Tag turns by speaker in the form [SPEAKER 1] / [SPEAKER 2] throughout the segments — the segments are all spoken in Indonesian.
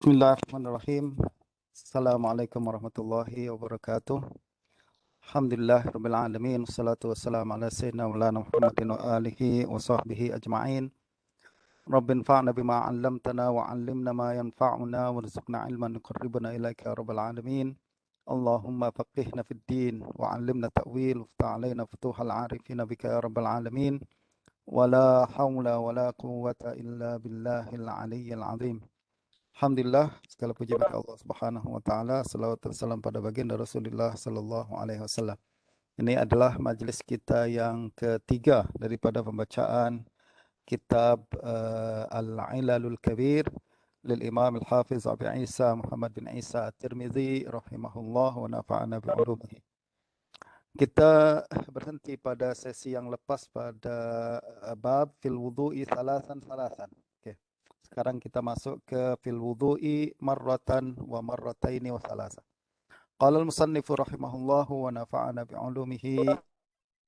[SPEAKER 1] Bismillahirrahmanirrahim. Assalamualaikum warahmatullahi wabarakatuh. Alhamdulillah rabbil alamin. Wassalatu wassalamu ala sayyidina maulana Muhammadin wa alihi wa sahbihi ajma'in. Rabbin fa'na bima 'allamtana wa 'allimna ma yanfa'una warzuqna 'ilman yuqarribuna ilaika ya rabbal alamin. Allahumma faqihna fid din wa 'allimna ta'wil wa ftah 'alaina futuhal 'arifina bika ya rabbal alamin. Wala haula wala quwwata illa billahil aliyyil 'azim. Alhamdulillah, segala puji bagi Allah Subhanahu wa taala, selawat dan salam pada baginda Rasulullah sallallahu alaihi wasallam. Ini adalah majelis kita yang ketiga daripada pembacaan kitab Al-Ilalul Kabir lil Imam Al-Hafiz Abi Isa Muhammad bin Isa At-Tirmidzi rahimahullah wa nafa'ana bi ulumihi. Kita berhenti pada sesi yang lepas pada bab fil wudu'i salasan. Sekarang kita masuk ke fil wudu'i marratan wa marrataini wa thalatha. Qala al-musannifu rahimahullahu wa nafa'ana bi 'ulumihi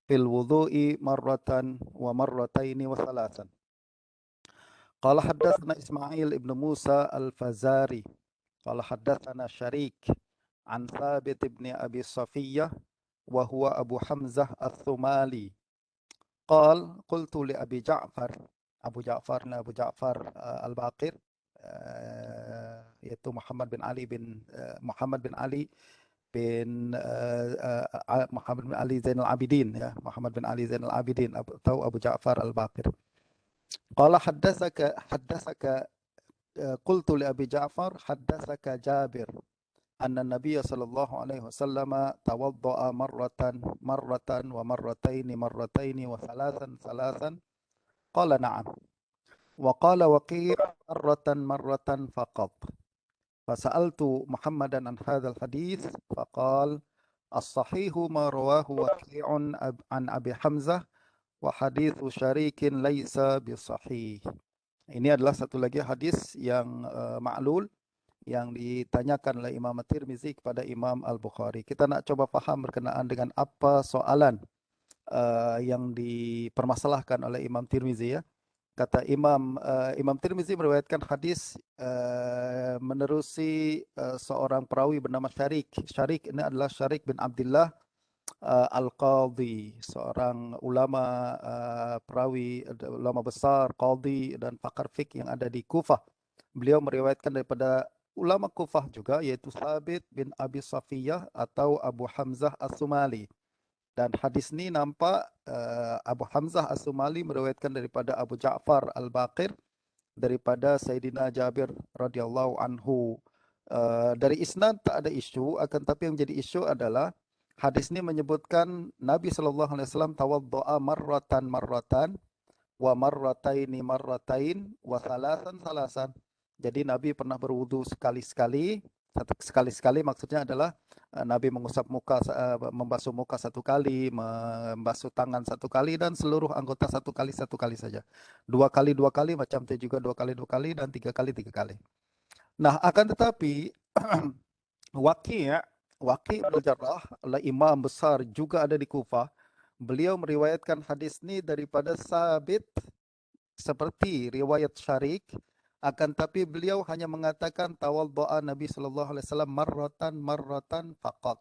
[SPEAKER 1] fil wudu'i marratan wa marrataini wa thalathan. Qala haddatsana Ismail ibn Musa al-Fazari. Qala haddatsana Syarik an Thabit ibn Abi Safiyyah wa huwa Abu Hamzah al-Thumali. Qala qultu li Abi Ja'far Abu Ja'far Al-Baqir, yaitu Muhammad bin Ali Muhammad bin Ali Zainal Abidin, ya, Muhammad bin Ali Zainal Abidin atau Abu Ja'far Al-Baqir. Qala haddatsaka qultu li Abi Ja'far haddatsaka Jabir anna Nabiy sallallahu alaihi wasallam tawadda'a marratan wa marrataini wa thalathan. Qala na'am. Wa qala Waqi' marratan faqat. Fasa'altu Muhammadan an hadzal hadits faqal as-sahihu ma rawahu Waqi'un an Abi Hamzah wa haditsu Syarikin laisa bisahih. Ini adalah satu lagi hadis yang ma'lul yang ditanyakan oleh Imam At-Tirmizi kepada Imam Al-Bukhari. Kita nak coba faham berkenaan dengan apa soalan yang dipermasalahkan oleh Imam Tirmizi, ya. Kata Imam Tirmizi meriwayatkan hadis menerusi seorang perawi bernama Syarik. Syarik ini adalah Syarik bin Abdullah Al-Qadhi, seorang ulama perawi, ulama besar, qadhi dan pakar fiqh yang ada di Kufah. Beliau meriwayatkan daripada ulama Kufah juga, yaitu Thabit bin Abi Safiyyah atau Abu Hamzah As-Sumali. Dan hadis ini nampak Abu Hamzah As-Sumali meriwayatkan daripada Abu Ja'far Al-Baqir daripada Sayyidina Jabir radhiyallahu anhu. Dari isnad tak ada isu, akan tapi yang menjadi isu adalah hadis ini menyebutkan Nabi sallallahu alaihi wasallam tawaddoa marratan wa marrataini wa salasan. Jadi Nabi pernah berwudu sekali-sekali. Sekali-sekali maksudnya adalah Nabi mengusap muka, membasuh muka satu kali, membasuh tangan satu kali, dan seluruh anggota satu kali saja. Dua kali macam itu juga, dua kali dan tiga kali. Nah, akan tetapi Waqi' al-Jarrah adalah imam besar juga ada di Kufah. Beliau meriwayatkan hadis ini daripada Sabit seperti riwayat Syarik, akan tapi beliau hanya mengatakan tawaddu'a Nabi sallallahu alaihi wasallam marratan faqat.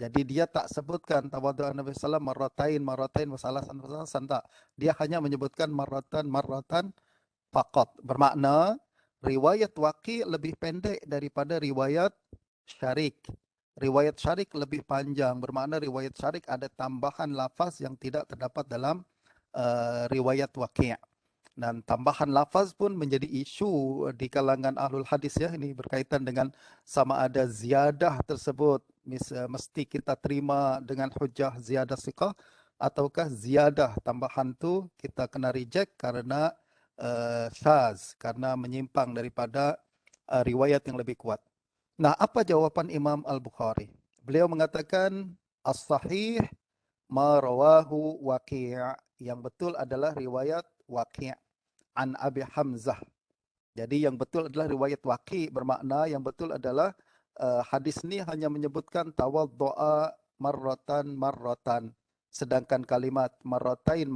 [SPEAKER 1] Jadi dia tak sebutkan tawaddu'a Nabi sallallahu alaihi wasallam marratain wa salasan, tak. Dia hanya menyebutkan marratan faqat. Bermakna riwayat Waqi' lebih pendek daripada riwayat Syarik. Riwayat Syarik lebih panjang, bermakna riwayat Syarik ada tambahan lafaz yang tidak terdapat dalam riwayat Waqi'. Dan tambahan lafaz pun menjadi isu di kalangan ahlul hadis, ya. Ini berkaitan dengan sama ada ziyadah tersebut mesti kita terima dengan hujah ziyadah siqah, ataukah ziyadah tambahan tu kita kena reject karena syaz, karena menyimpang daripada riwayat yang lebih kuat. Nah, apa jawaban Imam Al-Bukhari? Beliau mengatakan as-sahih ma rawahu Waqi'. Yang betul adalah riwayat Waqi' an Abi Hamzah. Jadi yang betul adalah riwayat Waqi', bermakna yang betul adalah hadis ini hanya menyebutkan tawaddu'a marratan. Sedangkan kalimat marratain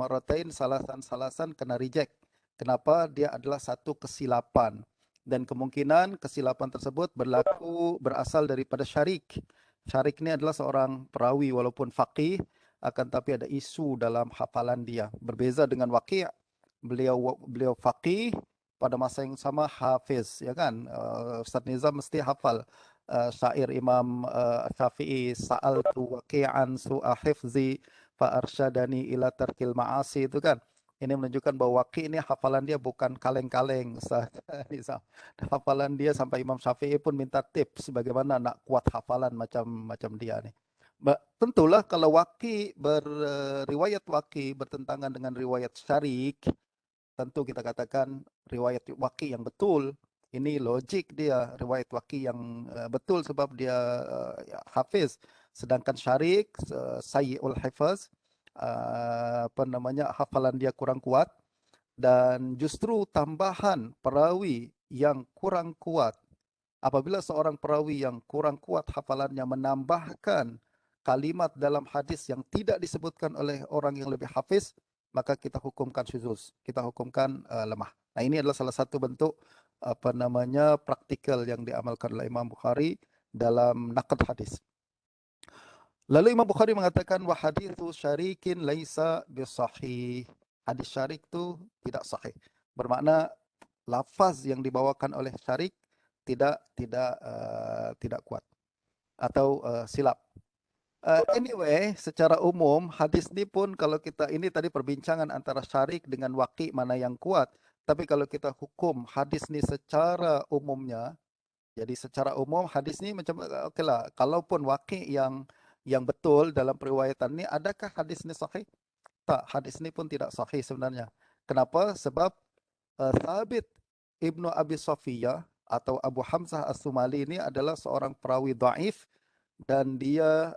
[SPEAKER 1] salasan kena reject. Kenapa? Dia adalah satu kesilapan. Dan kemungkinan kesilapan tersebut berasal daripada Syarik. Syarik ini adalah seorang perawi walaupun faqih, akan tapi ada isu dalam hafalan dia. Berbeza dengan Waqi', beliau faqih, pada masa yang sama hafiz, ya kan? Ustaz Nizam mesti hafal syair Imam Syafi'i, sa'altu waqi'an su'a hifzi fa arsyadani ila tarkil ma'asi, itu kan. Ini menunjukkan bahwa Waqi' ini hafalan dia bukan kaleng-kaleng, Ustaz Nizam. Hafalan dia sampai Imam Syafi'i pun minta tips bagaimana nak kuat hafalan macam dia nih. Tentulah kalau riwayat Waqi bertentangan dengan riwayat Syarik, tentu kita katakan riwayat Waqi yang betul. Ini logik dia, riwayat Waqi yang betul sebab dia hafiz. Sedangkan Syarik, sayyi'ul hifaz, hafalan dia kurang kuat, dan justru tambahan perawi yang kurang kuat. Apabila seorang perawi yang kurang kuat hafalannya menambahkan kalimat dalam hadis yang tidak disebutkan oleh orang yang lebih hafiz, maka kita hukumkan syuzuz, kita hukumkan lemah. Nah, ini adalah salah satu bentuk praktikal yang diamalkan oleh Imam Bukhari dalam naqd hadis. Lalu Imam Bukhari mengatakan wa haditsu syarikin laisa bisahih. Hadis syarik itu tidak sahih. Bermakna lafaz yang dibawakan oleh syarik tidak kuat atau silap. Anyway, secara umum hadis ini pun kalau kita ini tadi perbincangan antara syarik dengan waqi mana yang kuat. Tapi kalau kita hukum hadis ini secara umumnya, jadi secara umum hadis ini macam okeylah. Kalaupun waqi yang betul dalam periwayatan ini, adakah hadis ini sahih? Tak, hadis ini pun tidak sahih sebenarnya. Kenapa? Sebab Thabit Ibnu Abi Sofiyah atau Abu Hamzah As-Sumali ini adalah seorang perawi dhaif dan dia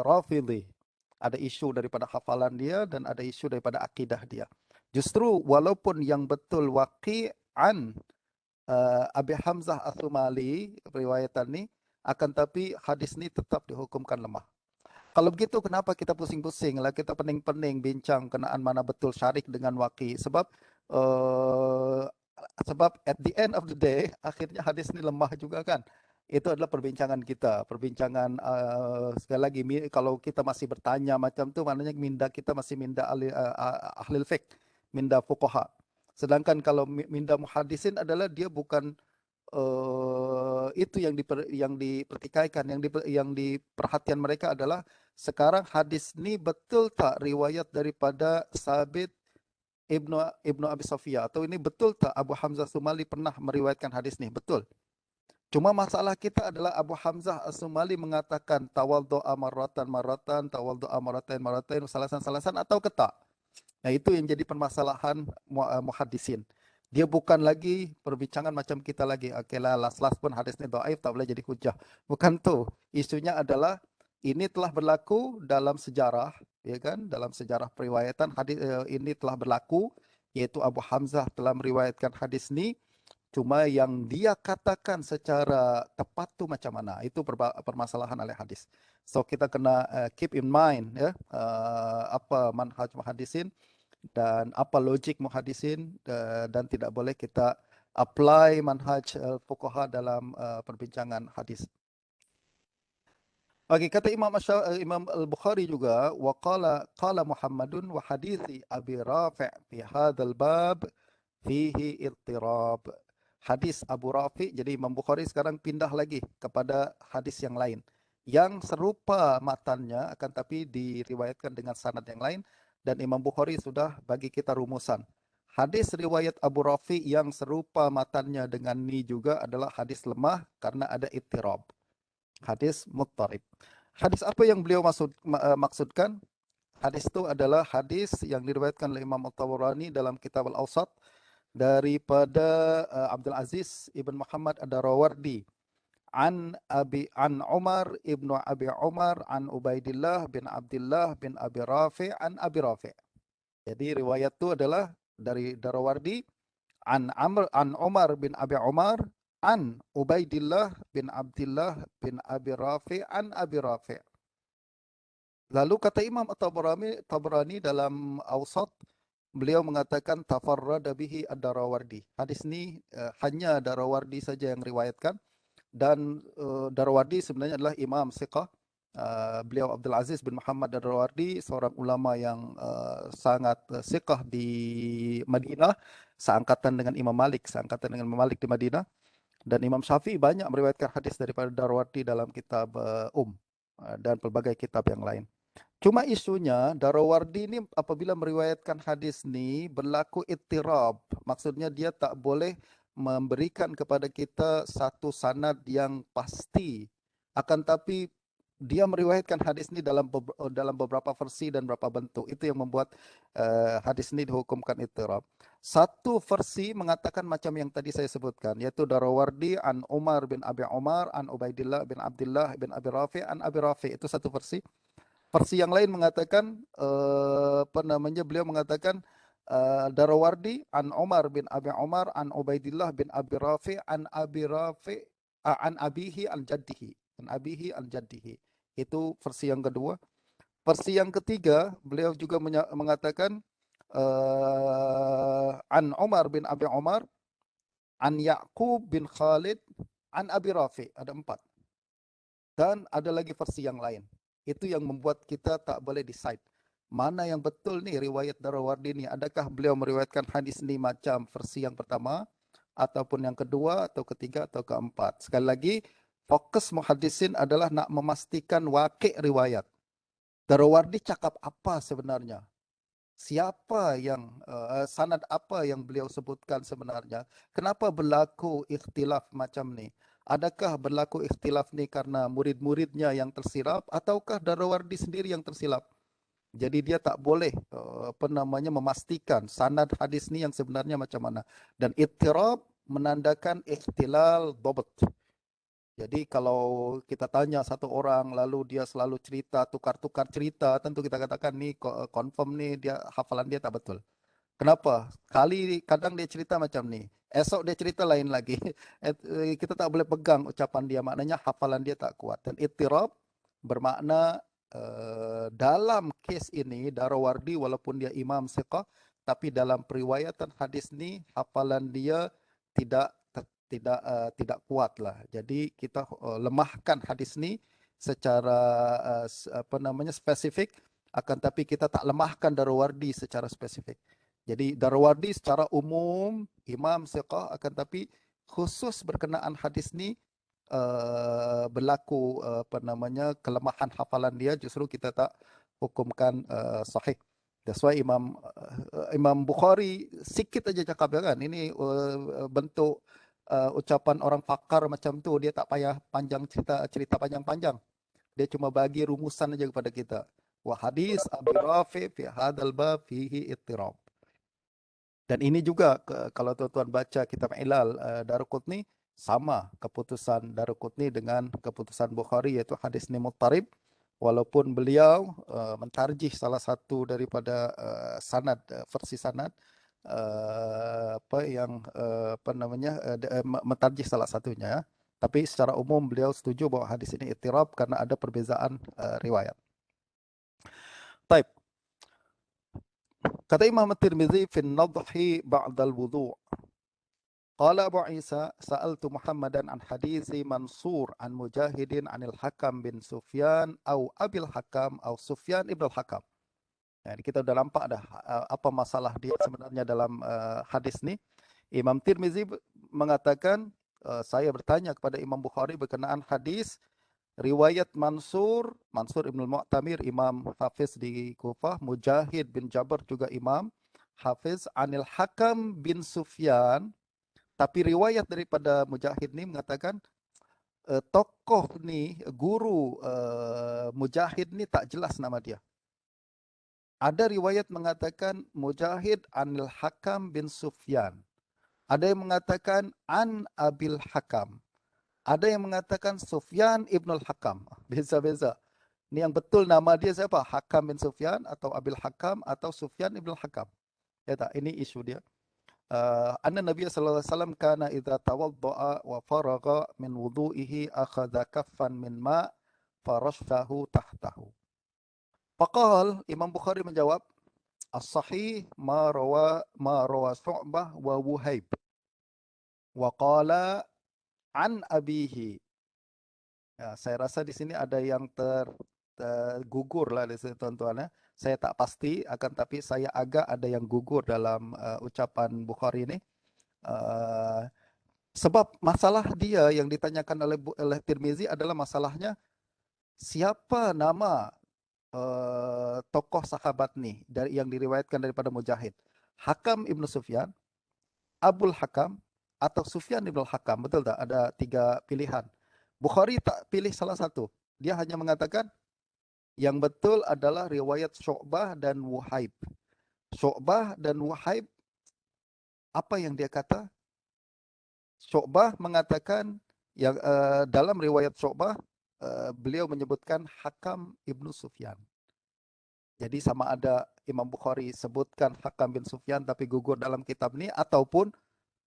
[SPEAKER 1] Rafidhi. Ada isu daripada hafalan dia dan ada isu daripada akidah dia. Justru walaupun yang betul waqi'an Abi Hamzah As-Sumali riwayatan ini, akan tapi hadis ini tetap dihukumkan lemah. Kalau begitu kenapa kita pusing-pusing lah, kita pening-pening bincang kenaan mana betul syarik dengan waqi? Sebab at the end of the day akhirnya hadis ini lemah juga kan. Itu adalah perbincangan kita, perbincangan sekali lagi kalau kita masih bertanya macam tu, maknanya minda kita masih minda ahli fiqh, minda fuqaha. Sedangkan kalau minda muhaddisin adalah dia bukan itu yang dipertikaikan, yang diperhatian mereka adalah sekarang hadis ini betul tak riwayat daripada Sabit Ibnu Abi Sofiyah, atau ini betul tak Abu Hamzah Sumali pernah meriwayatkan hadis ini? Betul. Cuma masalah kita adalah Abu Hamzah As-Sumali mengatakan tawaddu'a marratan, tawaddu'a marratain, salasan atau ketak. Nah, itu yang jadi permasalahan muhaddisin. Dia bukan lagi perbincangan macam kita lagi. Okeylah, las-las pun hadis ini dhaif, tak boleh jadi hujah. Bukan tu. Isunya adalah ini telah berlaku dalam sejarah, ya kan? Dalam sejarah periwayatan hadis ini telah berlaku, yaitu Abu Hamzah telah meriwayatkan hadis ini. Cuma yang dia katakan secara tepat tu macam mana? Itu permasalahan oleh hadis. So kita kena keep in mind ya, apa manhaj muhaddisin dan apa logik muhaddisin, dan tidak boleh kita apply manhaj fuqaha dalam perbincangan hadis. Okey, kata Imam Al-Bukhari juga qala Muhammadun wa hadithi Abi Rafi' fi hadzal bab fihi ittirab. Hadis Abu Rafi', jadi Imam Bukhari sekarang pindah lagi kepada hadis yang lain yang serupa matannya akan tapi diriwayatkan dengan sanad yang lain, dan Imam Bukhari sudah bagi kita rumusan. Hadis riwayat Abu Rafi yang serupa matannya dengan ni juga adalah hadis lemah karena ada ittirab. Hadis muttarib. Hadis apa yang beliau maksudkan? Hadis itu adalah hadis yang diriwayatkan oleh Imam At-Tabarani dalam Kitab Al-Awsat daripada Abdul Aziz ibn Muhammad Ad-Darawardi an Umar ibnu Abi Umar an Ubaidillah bin Abdullah bin Abi Rafi' an Abi Rafi'. Jadi riwayat itu adalah dari Darawardi an Umar bin Abi Umar an Ubaidillah bin Abdullah bin Abi Rafi' an Abi Rafi'. Lalu kata Imam At-Tabarani dalam Awsat, beliau mengatakan tafarrada bihi ad-Darawardi. Hadis ini hanya Darawardi saja yang riwayatkan, dan Darawardi sebenarnya adalah imam siqah. Beliau Abdul Aziz bin Muhammad Darawardi, seorang ulama yang sangat siqah di Madinah, seangkatan dengan Imam Malik, di Madinah. Dan Imam Syafi'i banyak meriwayatkan hadis daripada Darawardi dalam kitab dan pelbagai kitab yang lain. Cuma isunya Darawardi ini apabila meriwayatkan hadis ni berlaku ittirab. Maksudnya dia tak boleh memberikan kepada kita satu sanad yang pasti. Akan tapi dia meriwayatkan hadis ni dalam beberapa versi dan beberapa bentuk. Itu yang membuat hadis ni dihukumkan ittirab. Satu versi mengatakan macam yang tadi saya sebutkan, yaitu Darawardi an Umar bin Abi Umar an Ubaidillah bin Abdullah bin Abi Rafi an Abi Rafi. Itu satu versi. Versi yang lain mengatakan beliau mengatakan Darawardi an Umar bin Abi Umar an Ubaidillah bin Abi Rafi an Abi Rafi an abihi an jaddihi, Itu versi yang kedua. Versi yang ketiga, beliau juga mengatakan an Umar bin Abi Umar an Ya'qub bin Khalid an Abi Rafi. Ada 4. Dan ada lagi versi yang lain. Itu yang membuat kita tak boleh decide mana yang betul ni riwayat Darawardi ni. Adakah beliau meriwayatkan hadis ni macam versi yang pertama, ataupun yang kedua, atau ketiga, atau keempat. Sekali lagi, fokus muhaddisin adalah nak memastikan wakil riwayat. Darawardi cakap apa sebenarnya? Siapa yang sanad apa yang beliau sebutkan sebenarnya? Kenapa berlaku ikhtilaf macam ni? Adakah berlaku ikhtilaf ni karena murid-muridnya yang tersilap, ataukah Darawardi sendiri yang tersilap? Jadi dia tak boleh memastikan sanad hadis ni yang sebenarnya macam mana. Dan ittirab menandakan ikhtilal dhabt. Jadi kalau kita tanya satu orang lalu dia selalu cerita, tukar-tukar cerita, tentu kita katakan ni confirm ni dia hafalan dia tak betul. Kenapa? Kadang dia cerita macam ni, esok dia cerita lain lagi. Kita tak boleh pegang ucapan dia, maknanya hafalan dia tak kuat. Dan ittirab bermakna dalam kes ini Darawardi walaupun dia imam siqah, tapi dalam periwayatan hadis ni hafalan dia tidak tidak kuatlah. Jadi kita lemahkan hadis ni secara spesifik, akan tapi kita tak lemahkan Darawardi secara spesifik. Jadi Darawardi secara umum imam siqah, akan tapi khusus berkenaan hadis ni berlaku kelemahan hafalan dia, justru kita tak hukumkan sahih. That's why Imam Bukhari sikit aja cakap kan, ini bentuk ucapan orang pakar macam tu, dia tak payah panjang cerita panjang-panjang. Dia cuma bagi rumusan aja kepada kita. Wa hadis Abi Rafi fi hadzal bab fihi ittirab. Dan ini juga kalau tuan-tuan baca kitab Ilal Daruqutni, sama keputusan Daruqutni dengan keputusan Bukhari, iaitu hadis ni muttarib, walaupun beliau mentarjih salah satu daripada versi sanad mentarjih salah satunya, tapi secara umum beliau setuju bahawa hadis ini ittirab karena ada perbezaan riwayat. Baik. Kata Imam At-Tirmidzi fi an-nadhi ba'da al-wudu'. Qala Abu Isa sa'altu Muhammadan an hadithi Mansur an Mujahidin anil Hakam bin Sufyan au Abil Hakam au Sufyan ibn al-Hakam. Jadi kita dah nampak dah apa masalah dia sebenarnya dalam hadis ni. Imam Tirmizi mengatakan saya bertanya kepada Imam Bukhari berkenaan hadis riwayat Mansur ibn al-Mu'tamir, imam hafiz di Kufah, Mujahid bin Jabr juga imam hafiz, anil Hakam bin Sufyan. Tapi riwayat daripada Mujahid ni mengatakan tokoh ni, guru Mujahid ni tak jelas nama dia. Ada riwayat mengatakan Mujahid anil Hakam bin Sufyan. Ada yang mengatakan an Abil Hakam. Ada yang mengatakan Sufyan ibn al-Hakam. Beza-beza. Ini yang betul nama dia siapa? Hakam bin Sufyan atau Abil Hakam atau Sufyan ibn al-Hakam. Ya tak? Ini isu dia. Anna Nabi sallallahu alaihi wasallam kana idza tawaddaa wa faragha min wudu'ihi akhadha kaffan min ma' farashahu tahtahu. Faqal, Imam Bukhari menjawab, as-sahih ma rawa Syu'bah wa Wuhaib wa qala an abihi. Ya, saya rasa di sini ada yang tergugur lah di sini tuan-tuan ya. Saya tak pasti, akan tapi saya agak ada yang gugur dalam ucapan Bukhari ini. Uh, Sebab masalah dia yang ditanyakan oleh Tirmizi adalah masalahnya siapa nama tokoh sahabat nih dari yang diriwayatkan daripada Mujahid. Hakam Ibnu Sufyan, Abul Hakam, atau Sufyan Ibnu Hakam. Betul tak? Ada tiga pilihan. Bukhari tak pilih salah satu. Dia hanya mengatakan yang betul adalah riwayat Syu'bah dan Wuhaib. Syu'bah dan Wuhaib, apa yang dia kata? Syu'bah mengatakan yang dalam riwayat Syu'bah beliau menyebutkan Hakam Ibnu Sufyan. Jadi sama ada Imam Bukhari sebutkan Hakam bin Sufyan tapi gugur dalam kitab ini, ataupun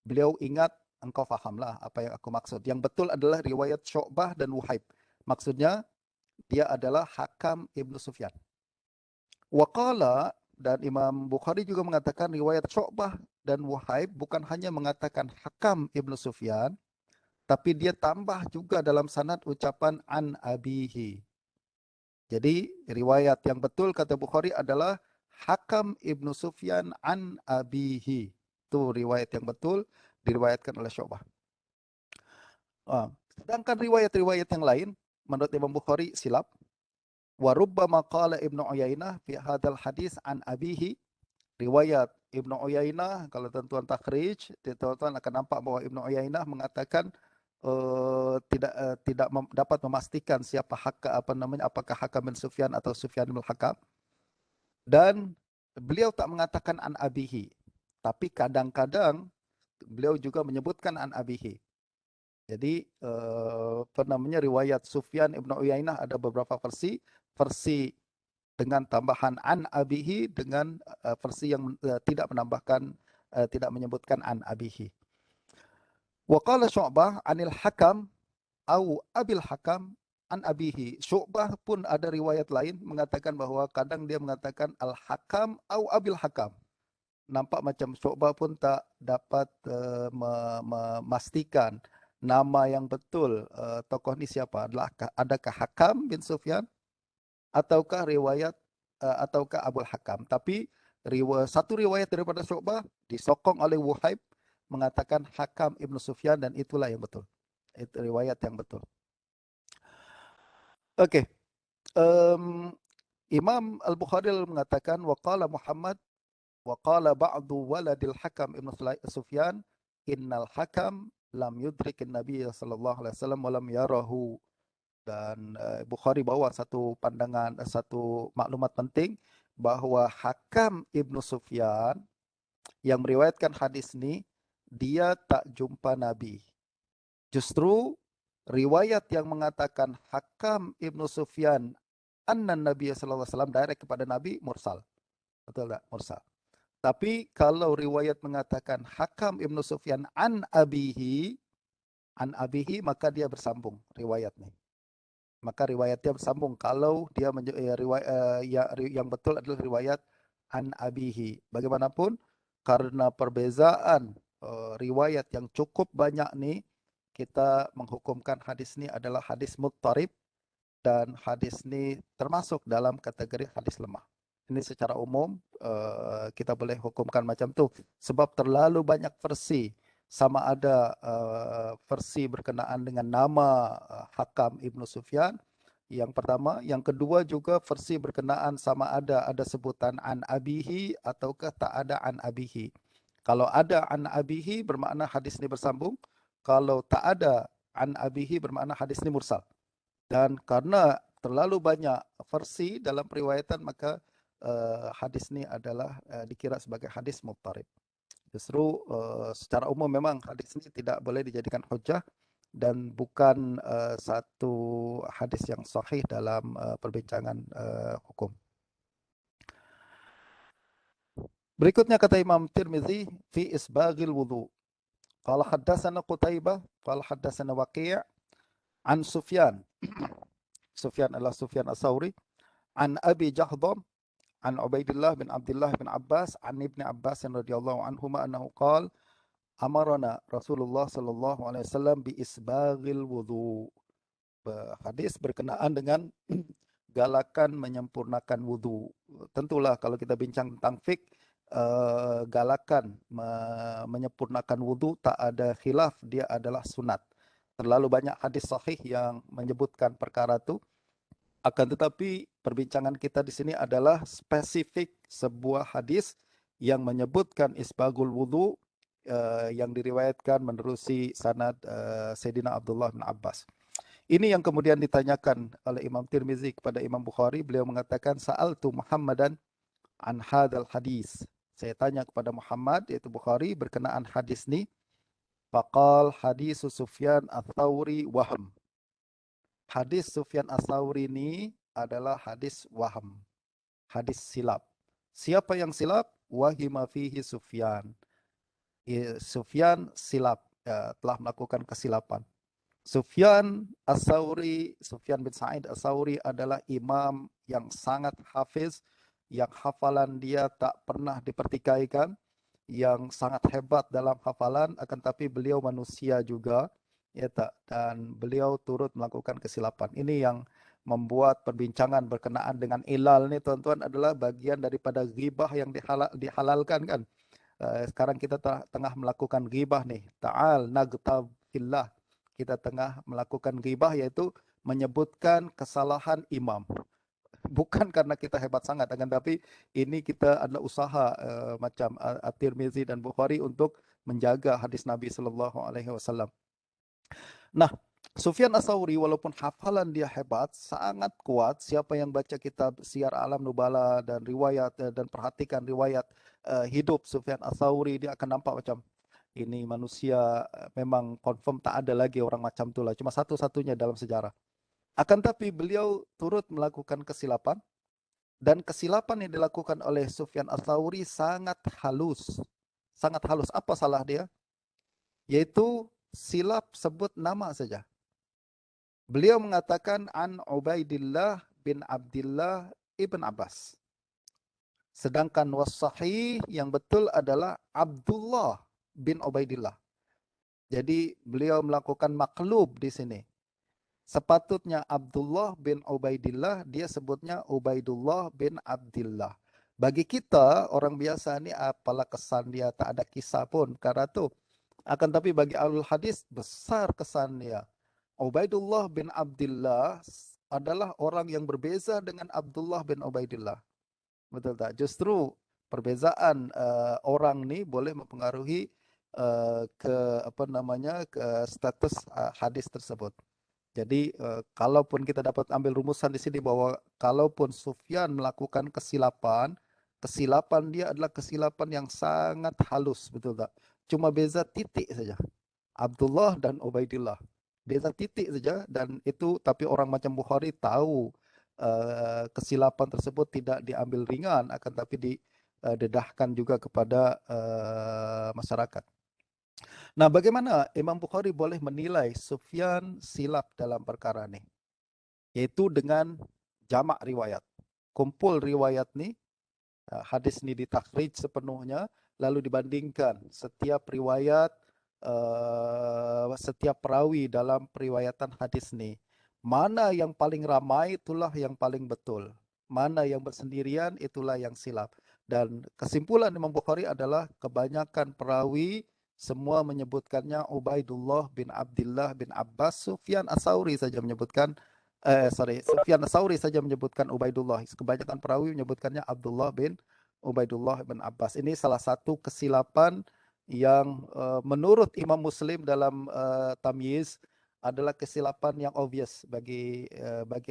[SPEAKER 1] beliau ingat, engkau fahamlah apa yang aku maksud. Yang betul adalah riwayat Syu'bah dan Wuhaib. Maksudnya dia adalah Hakam Ibnu Sufyan. Waqala, dan Imam Bukhari juga mengatakan riwayat Syu'bah dan Wuhaib bukan hanya mengatakan Hakam Ibnu Sufyan, tapi dia tambah juga dalam sanad ucapan an abihi. Jadi riwayat yang betul kata Bukhari adalah Hakam Ibnu Sufyan an abihi. Itu riwayat yang betul diriwayatkan oleh Syu'bah. Sedangkan riwayat-riwayat yang lain menurut Imam Bukhari silap. Wa rubbama qala Ibnu Uyainah fi hadzal hadis an abihi. Riwayat Ibnu Uyainah, kalau tuan-tuan takhrij, tuan-tuan akan nampak bahwa Ibnu Uyainah mengatakan tidak dapat memastikan siapa apakah Hakam bin Sufyan atau Sufyan bin Hakam, dan beliau tak mengatakan an abihi, tapi kadang-kadang beliau juga menyebutkan an abihi. Jadi riwayat Sufyan Ibnu Uyainah ada beberapa versi dengan tambahan an abihi, dengan versi yang tidak menambahkan, tidak menyebutkan an abihi. Wa qala Syu'bah anil Hakam au Abil Hakam an abihi. Syu'bah pun ada riwayat lain mengatakan bahwa kadang dia mengatakan Al-Hakam au Abil Hakam. Nampak macam Syu'bah pun tak dapat memastikan nama yang betul tokoh ni siapa. Adakah Hakam bin Sufyan ataukah ataukah Abul Hakam. Tapi satu riwayat daripada Syu'bah disokong oleh Wuhaib mengatakan Hakam Ibnu Sufyan, dan itulah yang betul. Itu riwayat yang betul. Oke. Imam Al-Bukhari mengatakan waqala Muhammad waqala ba'du waladil Hakam Ibnu Sufyan innal Hakam lam yudrikin Nabi sallallahu alaihi wasallam wa lam yarahu. Dan Bukhari bawa satu pandangan, satu maklumat penting bahwa Hakam Ibnu Sufyan yang meriwayatkan hadis ini, dia tak jumpa Nabi. Justru riwayat yang mengatakan Hakam Ibnu Sufyan anna Nabi sallallahu alaihi wasallam direct kepada Nabi mursal. Betul tak? Mursal. Tapi kalau riwayat mengatakan Hakam Ibnu Sufyan an abihi, maka dia bersambung riwayatnya. Maka riwayatnya bersambung kalau dia yang betul adalah riwayat an abihi. Bagaimanapun, karena perbezaan riwayat yang cukup banyak nih, kita menghukumkan hadis ini adalah hadis muttarib, dan hadis ini termasuk dalam kategori hadis lemah. Ini secara umum kita boleh hukumkan macam tu, sebab terlalu banyak versi, sama ada versi berkenaan dengan nama Hakam Ibnu Sufyan, yang pertama. Yang kedua juga versi berkenaan sama ada sebutan an abihi ataukah tak ada an abihi. Kalau ada an abihi bermakna hadis ini bersambung. Kalau tak ada an abihi bermakna hadis ini mursal. Dan karena terlalu banyak versi dalam periwayatan, maka hadis ini adalah dikira sebagai hadis muttarib. Justru secara umum memang hadis ini tidak boleh dijadikan hujjah dan bukan satu hadis yang sahih dalam perbincangan hukum. Berikutnya kata Imam Tirmizi fi isbaghil wudu. Qala haddatsana Qutaibah, qala haddatsana Waqi' an Sufyan. Sufyan adalah Sufyan As-Sauri, an Abi Jahdam an Ubaidillah bin Abdullah bin Abbas an Ibni Abbas radhiyallahu anhuma annahu qala amarana Rasulullah sallallahu alaihi wasallam bi isbaghil wudu. Hadis berkenaan dengan galakan menyempurnakan wudu. Tentulah kalau kita bincang tentang fik, galakan menyempurnakan wudu tak ada khilaf, dia adalah sunat. Terlalu banyak hadis sahih yang menyebutkan perkara itu. Akan tetapi perbincangan kita di sini adalah spesifik sebuah hadis yang menyebutkan isbagul wudu yang diriwayatkan menerusi sanad Sayyidina Abdullah bin Abbas. Ini yang kemudian ditanyakan oleh Imam Tirmizi kepada Imam Bukhari. Beliau mengatakan, Sa'altu Muhammadan an hadal hadis. Saya tanya kepada Muhammad, yaitu Bukhari, berkenaan hadis ini. Faqal hadis Sufyan ats-Tsauri waham. Hadis Sufyan ats-Tsauri ini adalah hadis waham. Hadis silap. Siapa yang silap? Wahima fihi Sufyan. Sufyan silap, telah melakukan kesilapan. Sufyan ats-Tsauri, Sufyan bin Sa'id ats-Tsauri adalah imam yang sangat hafiz, yang hafalan dia tak pernah dipertikaikan, yang sangat hebat dalam hafalan, akan tapi beliau manusia juga, ya tak, dan beliau turut melakukan kesilapan. Ini yang membuat perbincangan berkenaan dengan ilal nih tuan-tuan adalah bagian daripada ghibah yang dihalalkan kan. Sekarang kita tengah melakukan ghibah nih. Ta'al nagtab fillah. Kita tengah melakukan ghibah, yaitu menyebutkan kesalahan imam. Bukan karena kita hebat sangat, akan tapi ini kita adalah usaha macam At-Tirmizi dan Bukhari untuk menjaga hadis Nabi Sallallahu Alaihi Wasallam. Nah, Sufyan ats-Tsauri walaupun hafalan dia hebat, sangat kuat. Siapa yang baca kitab Syiar A'lam Nubala dan riwayat dan perhatikan riwayat hidup Sufyan ats-Tsauri, dia akan nampak macam ini manusia memang confirm tak ada lagi orang macam itulah. Cuma satu-satunya dalam sejarah. Akan tapi beliau turut melakukan kesilapan. Dan kesilapan yang dilakukan oleh Sufyan ats-Tsauri sangat halus. Sangat halus. Apa salah dia? Yaitu silap sebut nama saja. Beliau mengatakan an Ubaidillah bin Abdullah ibn Abbas. Sedangkan was-sahih yang betul adalah Abdullah bin Ubaidillah. Jadi beliau melakukan maklub di sini. Sepatutnya Abdullah bin Ubaidillah, dia sebutnya Ubaidullah bin Abdullah. Bagi kita orang biasa ni apalah kesan dia, tak ada kisah pun karena itu. Akan tapi bagi ahlul hadis besar kesan dia. Ubaidullah bin Abdullah adalah orang yang berbeza dengan Abdullah bin Ubaidillah. Betul tak? Justru perbezaan orang ni boleh mempengaruhi ke apa namanya ke status hadis tersebut. Jadi kalaupun kita dapat ambil rumusan di sini bahwa kalaupun Sufyan melakukan kesilapan, kesilapan dia adalah kesilapan yang sangat halus, betul tak? Cuma beza titik saja. Abdullah dan Ubaidillah. Beza titik saja dan itu tapi orang macam Bukhari tahu kesilapan tersebut tidak diambil ringan, akan tapi didedahkan juga kepada masyarakat. Nah, bagaimana Imam Bukhari boleh menilai Sufyan silap dalam perkara ini? Yaitu dengan jamak riwayat. Kumpul riwayat ni, hadis ni ditakhrij sepenuhnya, lalu dibandingkan setiap riwayat, setiap perawi dalam periwayatan hadis ni. Mana yang paling ramai, itulah yang paling betul. Mana yang bersendirian, itulah yang silap. Dan kesimpulan Imam Bukhari adalah kebanyakan perawi semua menyebutkannya Ubaidullah bin Abdullah bin Abbas. Sufyan ats-Tsauri saja menyebutkan Sufyan ats-Tsauri saja menyebutkan Ubaidullah. Kebanyakan perawi menyebutkannya Abdullah bin Ubaidullah bin Abbas. Ini salah satu kesilapan yang menurut Imam Muslim dalam Tamyiz adalah kesilapan yang obvious bagi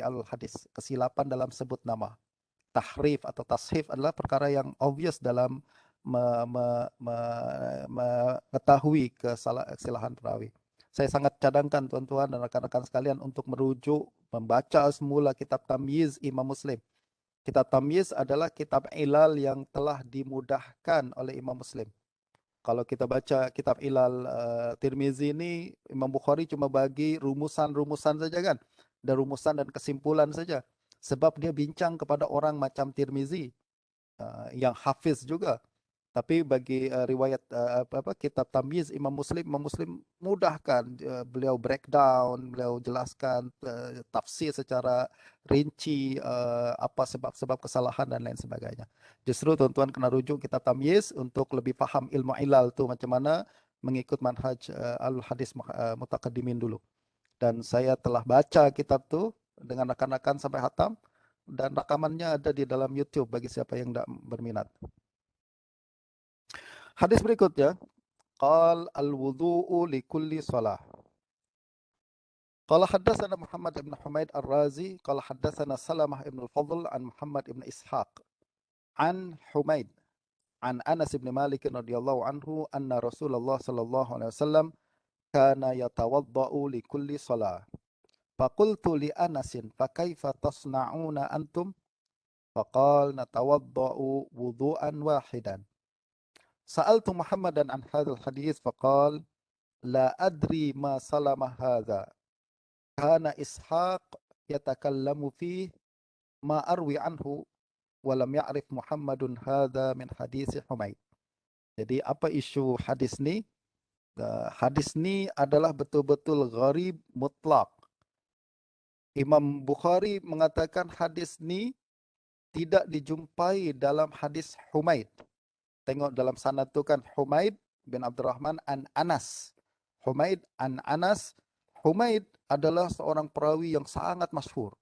[SPEAKER 1] al-hadis. Kesilapan dalam sebut nama. Tahrif atau tashif adalah perkara yang obvious dalam mengetahui kesalahan perawi. Saya sangat cadangkan tuan-tuan dan rekan-rekan sekalian untuk merujuk, membaca semula kitab Tamyiz Imam Muslim. Kitab Tamyiz adalah kitab ilal yang telah dimudahkan oleh Imam Muslim. Kalau kita baca kitab ilal Tirmizi ini, Imam Bukhari cuma bagi rumusan-rumusan saja kan. Dan rumusan dan kesimpulan saja. Sebab dia bincang kepada orang macam Tirmizi. yang hafiz juga. Tapi bagi riwayat kitab Tamyiz Imam Muslim mudahkan, beliau breakdown, beliau jelaskan tafsir secara rinci, apa sebab-sebab kesalahan dan lain sebagainya. Justru tuan-tuan kena rujuk kitab Tamyiz untuk lebih paham ilmu ilal tu macam mana mengikut manhaj al-hadis mutaqaddimin dulu. Dan saya telah baca kitab tu dengan rakan-rakan sampai hatam, dan rakamannya ada di dalam YouTube bagi siapa yang tidak berminat. Hadis berikutnya, qal al-wudu'u li kulli salah. Qala haddatsana Muhammad ibn Humaid ar-Razi, qala haddatsana Salamah ibn al-Fadl an Muhammad ibn Ishaq an Humaid an Anas ibn Malik radhiyallahu anhu anna Rasulullah sallallahu alaihi wasallam kana yatawaddau li kulli salah. Faqultu li Anasin fa kaifa tasna'una antum? Faqal natawaddau wudu'an wahidan. Sa'altu Muhammadan an hadzal hadis faqal la adri ma salama hadza. Kana Ishaq yatakallamu fi ma arwi anhu wa lam ya'rif Muhammadun hadza min hadis Humaid. Jadi apa isu hadis ni? Hadis ni adalah betul-betul gharib mutlak. Imam Bukhari mengatakan hadis ni tidak dijumpai dalam hadis Humaid. Tengok dalam sanad tu kan, Humaid bin Abdurrahman an Anas. Humaid an Anas. Humaid adalah seorang perawi yang sangat masyhur.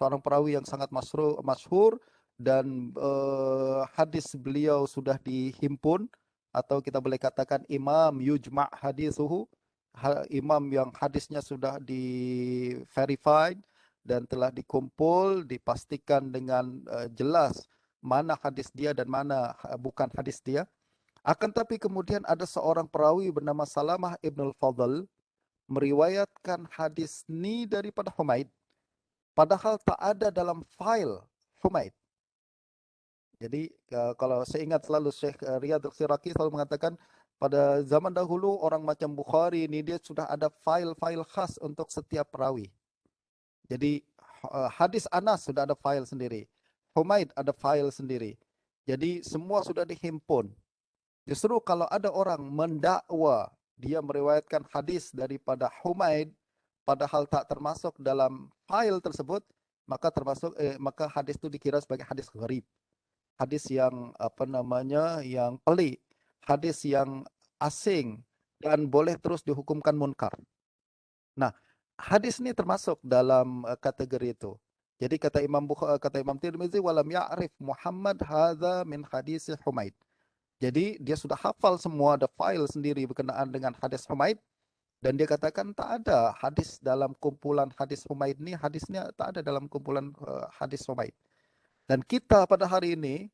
[SPEAKER 1] Seorang perawi yang sangat masyhur, dan hadis beliau sudah dihimpun, atau kita boleh katakan imam yujma' hadisuhu, imam yang hadisnya sudah di verified dan telah dikumpul, dipastikan dengan jelas mana hadis dia dan mana bukan hadis dia. Akan tapi kemudian ada seorang perawi bernama Salamah ibn al-Fadl meriwayatkan hadis ni daripada Humaid, padahal tak ada dalam file Humaid. Jadi kalau saya ingat selalu Syekh Riyad al-Siraki selalu mengatakan pada zaman dahulu orang macam Bukhari ni dia sudah ada file-file khas untuk setiap perawi. Jadi hadis Anas sudah ada file sendiri. Humaid ada file sendiri. Jadi semua sudah dihimpun. Justru kalau ada orang mendakwa dia meriwayatkan hadis daripada Humaid padahal tak termasuk dalam file tersebut, maka hadis itu dikira sebagai hadis gharib. Hadis yang yang pelik, hadis yang asing dan boleh terus dihukumkan munkar. Nah, hadis ini termasuk dalam kategori itu. Jadi kata Imam Tirmizi walam ya'rif Muhammad hadza min hadis Humaid. Jadi dia sudah hafal semua, ada file sendiri berkenaan dengan hadis Humaid, dan dia katakan tak ada hadis dalam kumpulan hadis Humaid ni, hadisnya tak ada dalam kumpulan hadis Humaid. Dan kita pada hari ini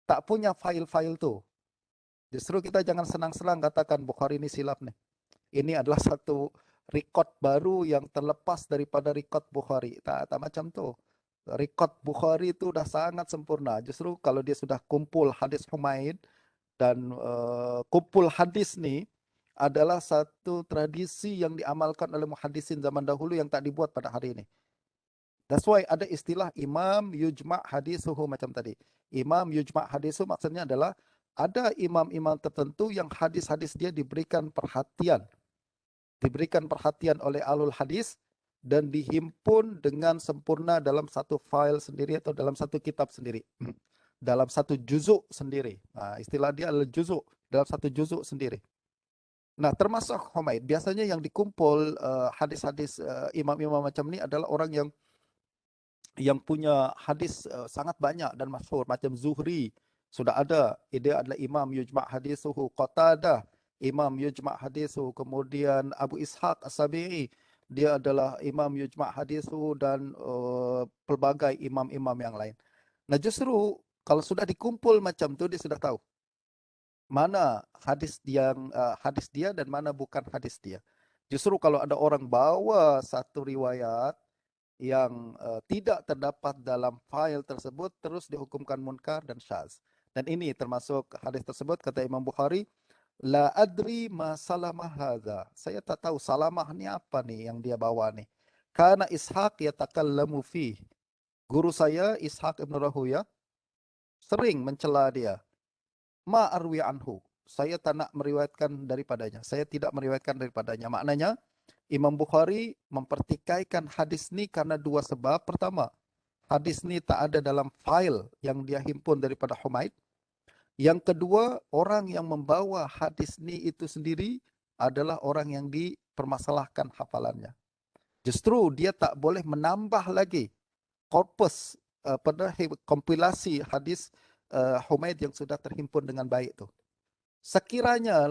[SPEAKER 1] tak punya file-file tu. Justru kita jangan senang-senang katakan Bukhari ini silap nih. Ini adalah satu rekod baru yang terlepas daripada rekod Bukhari. Tak macam tu. Rekod Bukhari itu dah sangat sempurna. Justru kalau dia sudah kumpul hadis Humaid, dan kumpul hadis ni adalah satu tradisi yang diamalkan oleh muhaddisin zaman dahulu yang tak dibuat pada hari ini. That's why ada istilah imam yujma' hadisuhu macam tadi. Imam yujma' hadisuhu maksudnya adalah ada imam-imam tertentu yang hadis-hadis dia diberikan perhatian oleh ahlul hadis dan dihimpun dengan sempurna dalam satu file sendiri atau dalam satu kitab sendiri, dalam satu juzuk sendiri. Istilah dia adalah juzuk, dalam satu juzuk sendiri. Nah, termasuk Humaid. Biasanya yang dikumpul hadis-hadis imam-imam macam ni adalah orang yang punya hadis sangat banyak dan masyhur, macam Zuhri sudah ada, dia adalah imam yujma' hadisuhu. Qatadah imam yujma' hadisuhu. Kemudian Abu Ishaq As-Sabi'i, dia adalah imam yujma' hadisuhu, dan pelbagai imam-imam yang lain. Nah, justru kalau sudah dikumpul macam tu, dia sudah tahu mana hadis dia dan mana bukan hadis dia. Justru kalau ada orang bawa satu riwayat yang tidak terdapat dalam file tersebut, terus dihukumkan munkar dan syaz. Dan ini termasuk hadis tersebut, kata Imam Bukhari, la adri ma salamah hadza. Saya tak tahu salamah ni apa nih yang dia bawa nih. Karena Ishaq yatakallamu fi. Guru saya Ishaq ibn Rahuyah sering mencela dia. Ma arwi anhu. Saya tak nak meriwayatkan daripadanya. Saya tidak meriwayatkan daripadanya. Maknanya Imam Bukhari mempertikaikan hadis ini karena dua sebab. Pertama, hadis ini tak ada dalam file yang dia himpun daripada Humaid. Yang kedua, orang yang membawa hadis ini itu sendiri adalah orang yang dipermasalahkan hafalannya. Justru dia tak boleh menambah lagi korpus pada kompilasi hadis Humaid yang sudah terhimpun dengan baik itu. Sekiranya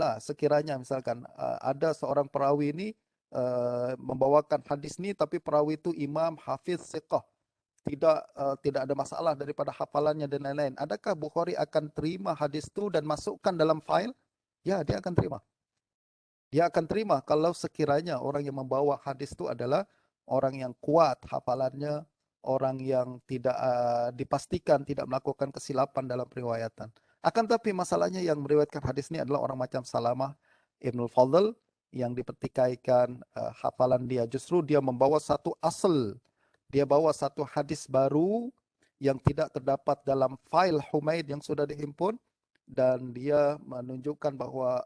[SPEAKER 1] misalkan ada seorang perawi ini membawakan hadis ini, tapi perawi itu imam, hafiz, siqah, tidak ada masalah daripada hafalannya dan lain-lain. Adakah Bukhari akan terima hadis itu dan masukkan dalam file? Ya, dia akan terima. Dia akan terima kalau sekiranya orang yang membawa hadis itu adalah orang yang kuat hafalannya, orang yang tidak dipastikan tidak melakukan kesilapan dalam periwayatan. Akan tapi masalahnya yang meriwayatkan hadis ini adalah orang macam Salamah Ibnul Fadl yang dipertikaikan hafalan dia. Justru dia membawa satu asal. Dia bawa satu hadis baru yang tidak terdapat dalam file Humaid yang sudah dihimpun, dan dia menunjukkan bahwa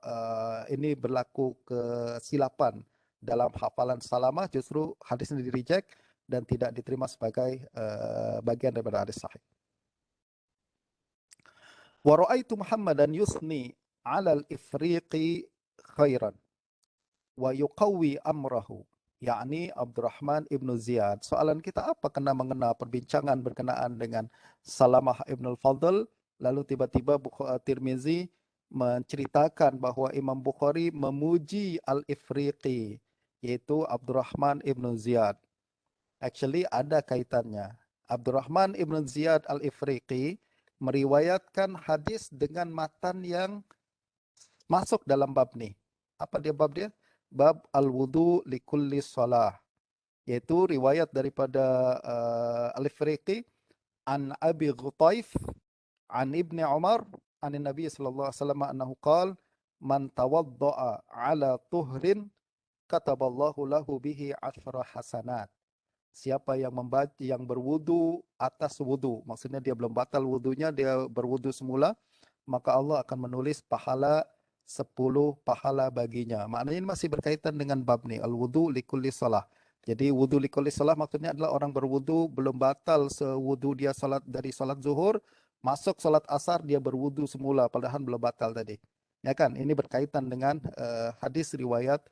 [SPEAKER 1] ini berlaku kesilapan dalam hafalan Salamah. Justru hadis ini di-reject dan tidak diterima sebagai bagian daripada hadis sahih. Wa ra'aitu Muhammadan yusni 'ala al-ifriqi khairan wa yuqawwi amrahu, yakni Abdurrahman ibnu Ziyad. Soalan kita apa kena mengena perbincangan berkenaan dengan Salamah ibnul Fadl, lalu tiba-tiba Tirmizi menceritakan bahwa Imam Bukhari memuji Al-Ifriqi, yaitu Abdurrahman ibnu Ziyad. Actually ada kaitannya. Abdurrahman ibnu Ziyad Al-Ifriqi meriwayatkan hadis dengan matan yang masuk dalam bab ni. Apa dia bab dia? Bab al-wudu likulli salah, yaitu riwayat daripada Al-Ifriqi an Abi Ghutaif an Ibni Umar an Nabi sallallahu alaihi wasallam annahu qala man tawadda'a ala tuhrin kataballahu lahu bihi ashra hasanat. Siapa yang membaca, yang berwudu atas wudu, maksudnya dia belum batal wudunya, dia berwudu semula, maka Allah akan menulis pahala 10 pahala baginya. Maknanya ini masih berkaitan dengan bab ni, al-wudu likulli salah. Jadi wudu likulli salah maksudnya adalah orang berwudu belum batal sewudu dia salat dari salat zuhur, masuk salat asar dia berwudu semula padahal belum batal tadi. Ya kan? Ini berkaitan dengan hadis riwayat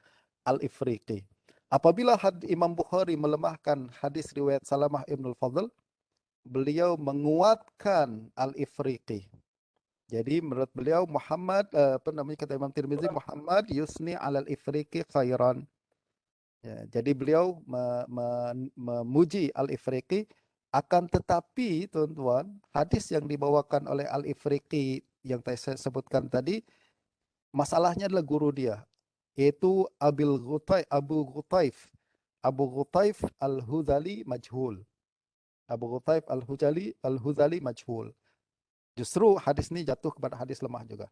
[SPEAKER 1] Al-Ifriqi. Apabila Imam Bukhari melemahkan hadis riwayat Salamah Ibnul Fadl, beliau menguatkan Al-Ifriqi. Jadi menurut beliau Muhammad, kata Imam Tirmizi, Muhammad yusni alal ifriqi khairan. Ya, jadi beliau memuji Al-Ifriqi, akan tetapi tuan-tuan, hadis yang dibawakan oleh Al-Ifriqi yang saya sebutkan tadi, masalahnya adalah guru dia, yaitu Abu Ghutaif Al-Hudhali majhul. Abu Ghutaif Al-Hudhali majhul. Justru hadis ini jatuh kepada hadis lemah juga.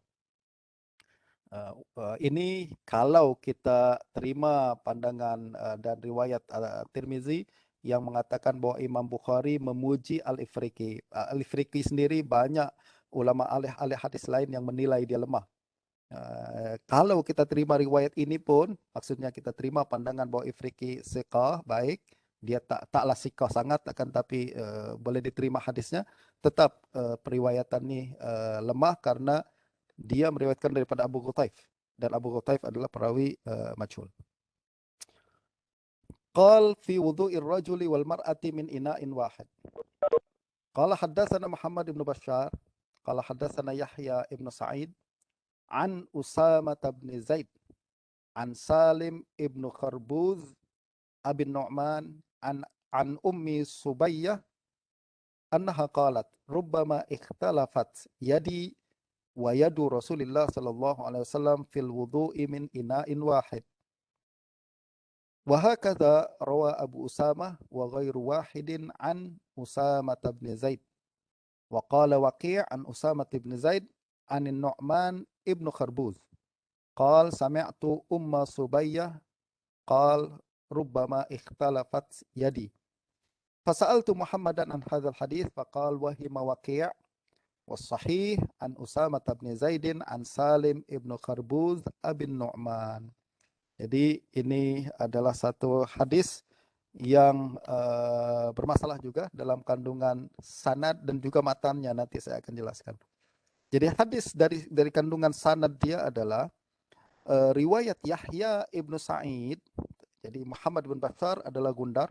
[SPEAKER 1] Ini kalau kita terima pandangan dan riwayat Tirmizi yang mengatakan bahwa Imam Bukhari memuji Al-Ifriqi. Al-Ifriqi sendiri banyak ulama ahli hadis lain yang menilai dia lemah. Kalau kita terima riwayat ini pun, maksudnya kita terima pandangan bahwa Ifriqi siqah, baik, dia taklah siqah sangat, akan tapi boleh diterima hadisnya, tetap periwayatan ini lemah karena dia meriwayatkan daripada Abu Ghutaif, dan Abu Ghutaif adalah perawi majhul. Qal fi wudu'ir rajuli wal mar'ati min ina'in wahid. Qala haddatsana Muhammad ibn Bashar, qala haddatsana Yahya ibn Sa'id an Usamah bin Zaid an Salim ibn Kharbuz Abi Nu'man an Ummi Subayyah annaha qalat rubbama ikhtalafat yadi wa yadu Rasulillah sallallahu alaihi wasallam fil wudu'i min ina'in wahid. Wa hakadha rawa Abu Usamah wa ghairu wahidin an Usamah bin Zaid. Wa qala Waqi' an Usamah bin Zaid an Nu'man ibn Kharbuz. Qal sami'tu Umma Subayyah qal rubbama ikhtalafat yadi. Fasa'altu Muhammadan an hadzal hadits faqal wahima Waqi'. Wasahih an Usamah bin Zaidin an Salim ibnu Kharbuz abin Nu'man. Jadi ini adalah satu hadis yang bermasalah juga dalam kandungan sanad dan juga matannya, nanti saya akan jelaskan. Jadi hadis dari kandungan sanad dia adalah riwayat Yahya ibnu Sa'id. Jadi Muhammad bin Bashar adalah Gundar.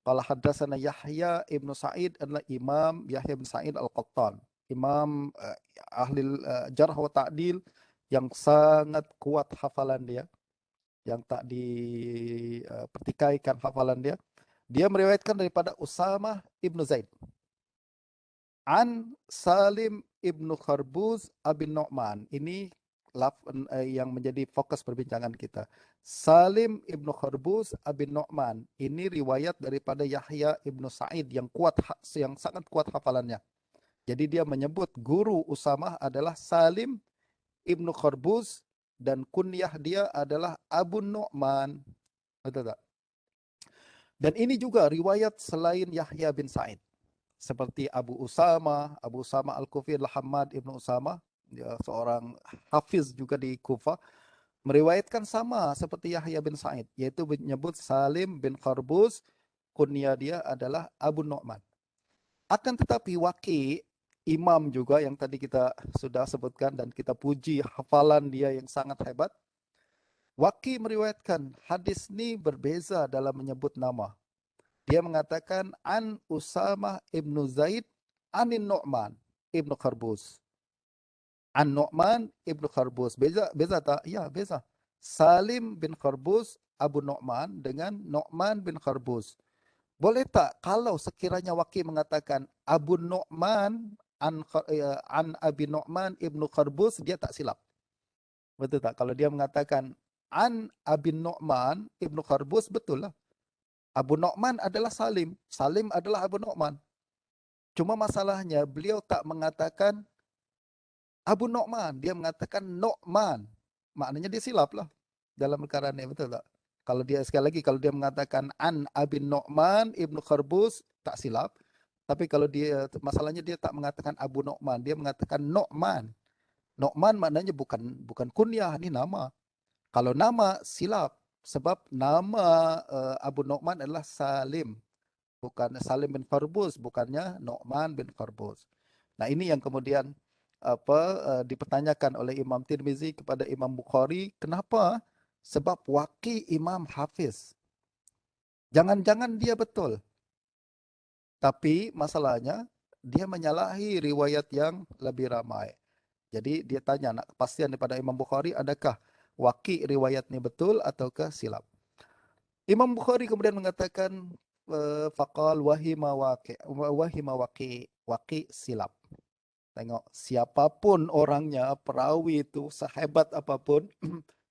[SPEAKER 1] Qala haddatsana Yahya ibnu Sa'id adalah Imam Yahya bin Sa'id Al-Qattan. Imam ahli jarh wa ta'dil yang sangat kuat hafalan dia, yang tak dipertikaikan hafalan dia. Dia meriwayatkan daripada Usamah ibnu Zaid an Salim ibnu Kharbuz abin Nu'man. Ini yang menjadi fokus perbincangan kita. Salim ibnu Kharbuz abin Nu'man. Ini riwayat daripada Yahya ibnu Sa'id yang sangat kuat hafalannya. Jadi dia menyebut guru Usamah adalah Salim ibnu Kharbuz dan kunyah dia adalah Abu Nu'man. Betul tak? Dan ini juga riwayat selain Yahya bin Sa'id. Seperti Abu Usama Al-Kufi Hamad ibnu Usama, dia seorang hafiz juga di Kufah, meriwayatkan sama seperti Yahya bin Sa'id, yaitu menyebut Salim bin Kharbuz, kunyah dia adalah Abu Nu'man. Akan tetapi Waqi, imam juga yang tadi kita sudah sebutkan dan kita puji hafalan dia yang sangat hebat, Waqi meriwayatkan hadis ini berbeza dalam menyebut nama. Dia mengatakan an Usamah ibnu Zaid anin Nu'man ibnu Kharbuz. An Nu'man ibnu Kharbuz. Beza tak? Ya, beza. Salim bin Kharbuz Abu Nu'man dengan Nu'man bin Kharbuz. Boleh tak kalau sekiranya Waqi mengatakan Abu Nu'man an Abi Nu'man ibnu Kharbuz, dia tak silap. Betul tak? Kalau dia mengatakan an Abi Nu'man ibnu Kharbuz, betul lah. Abu Nu'man adalah Salim. Salim adalah Abu Nu'man. Cuma masalahnya beliau tak mengatakan Abu Nu'man. Dia mengatakan Nu'man. Maknanya dia silap lah dalam perkara ini. Betul tak? Kalau dia sekali lagi, kalau dia mengatakan an Abi Nu'man ibnu Kharbuz, tak silap. Tapi kalau masalahnya dia tak mengatakan Abu Nu'man. Dia mengatakan Nu'man. Nu'man maknanya bukan kunyah, ini nama. Kalau nama silap. Sebab nama Abu Nu'man adalah Salim. Bukan Salim bin Kharbuz, bukannya Nu'man bin Kharbuz. Nah, ini yang kemudian dipertanyakan oleh Imam Tirmizi kepada Imam Bukhari, kenapa? Sebab Waqi Imam Hafiz. Jangan-jangan dia betul. Tapi masalahnya dia menyalahi riwayat yang lebih ramai. Jadi dia tanya, nak kepastian daripada Imam Bukhari, adakah Waqi riwayat ini betul ataukah silap? Imam Bukhari kemudian mengatakan faqal wahima Waqi silap. Tengok, siapapun orangnya, perawi itu sehebat apapun,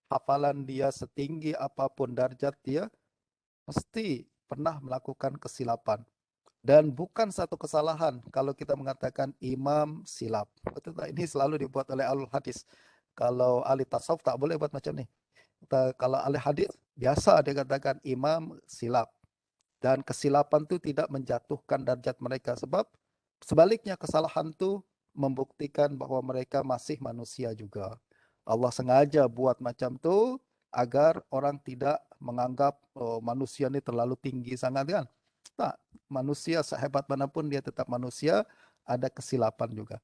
[SPEAKER 1] hafalan dia setinggi apapun darjat dia, mesti pernah melakukan kesilapan. Dan bukan satu kesalahan kalau kita mengatakan imam silap. Betul tak? Ini selalu dibuat oleh alul hadis. Kalau ahli tasawuf tak boleh buat macam ni. Kalau ahli hadis biasa dia katakan imam silap. Dan kesilapan itu tidak menjatuhkan darjat mereka. Sebab sebaliknya kesalahan itu membuktikan bahwa mereka masih manusia juga. Allah sengaja buat macam tu agar orang tidak menganggap manusia ini terlalu tinggi sangat kan. Tak, manusia sehebat manapun dia tetap manusia, ada kesilapan juga.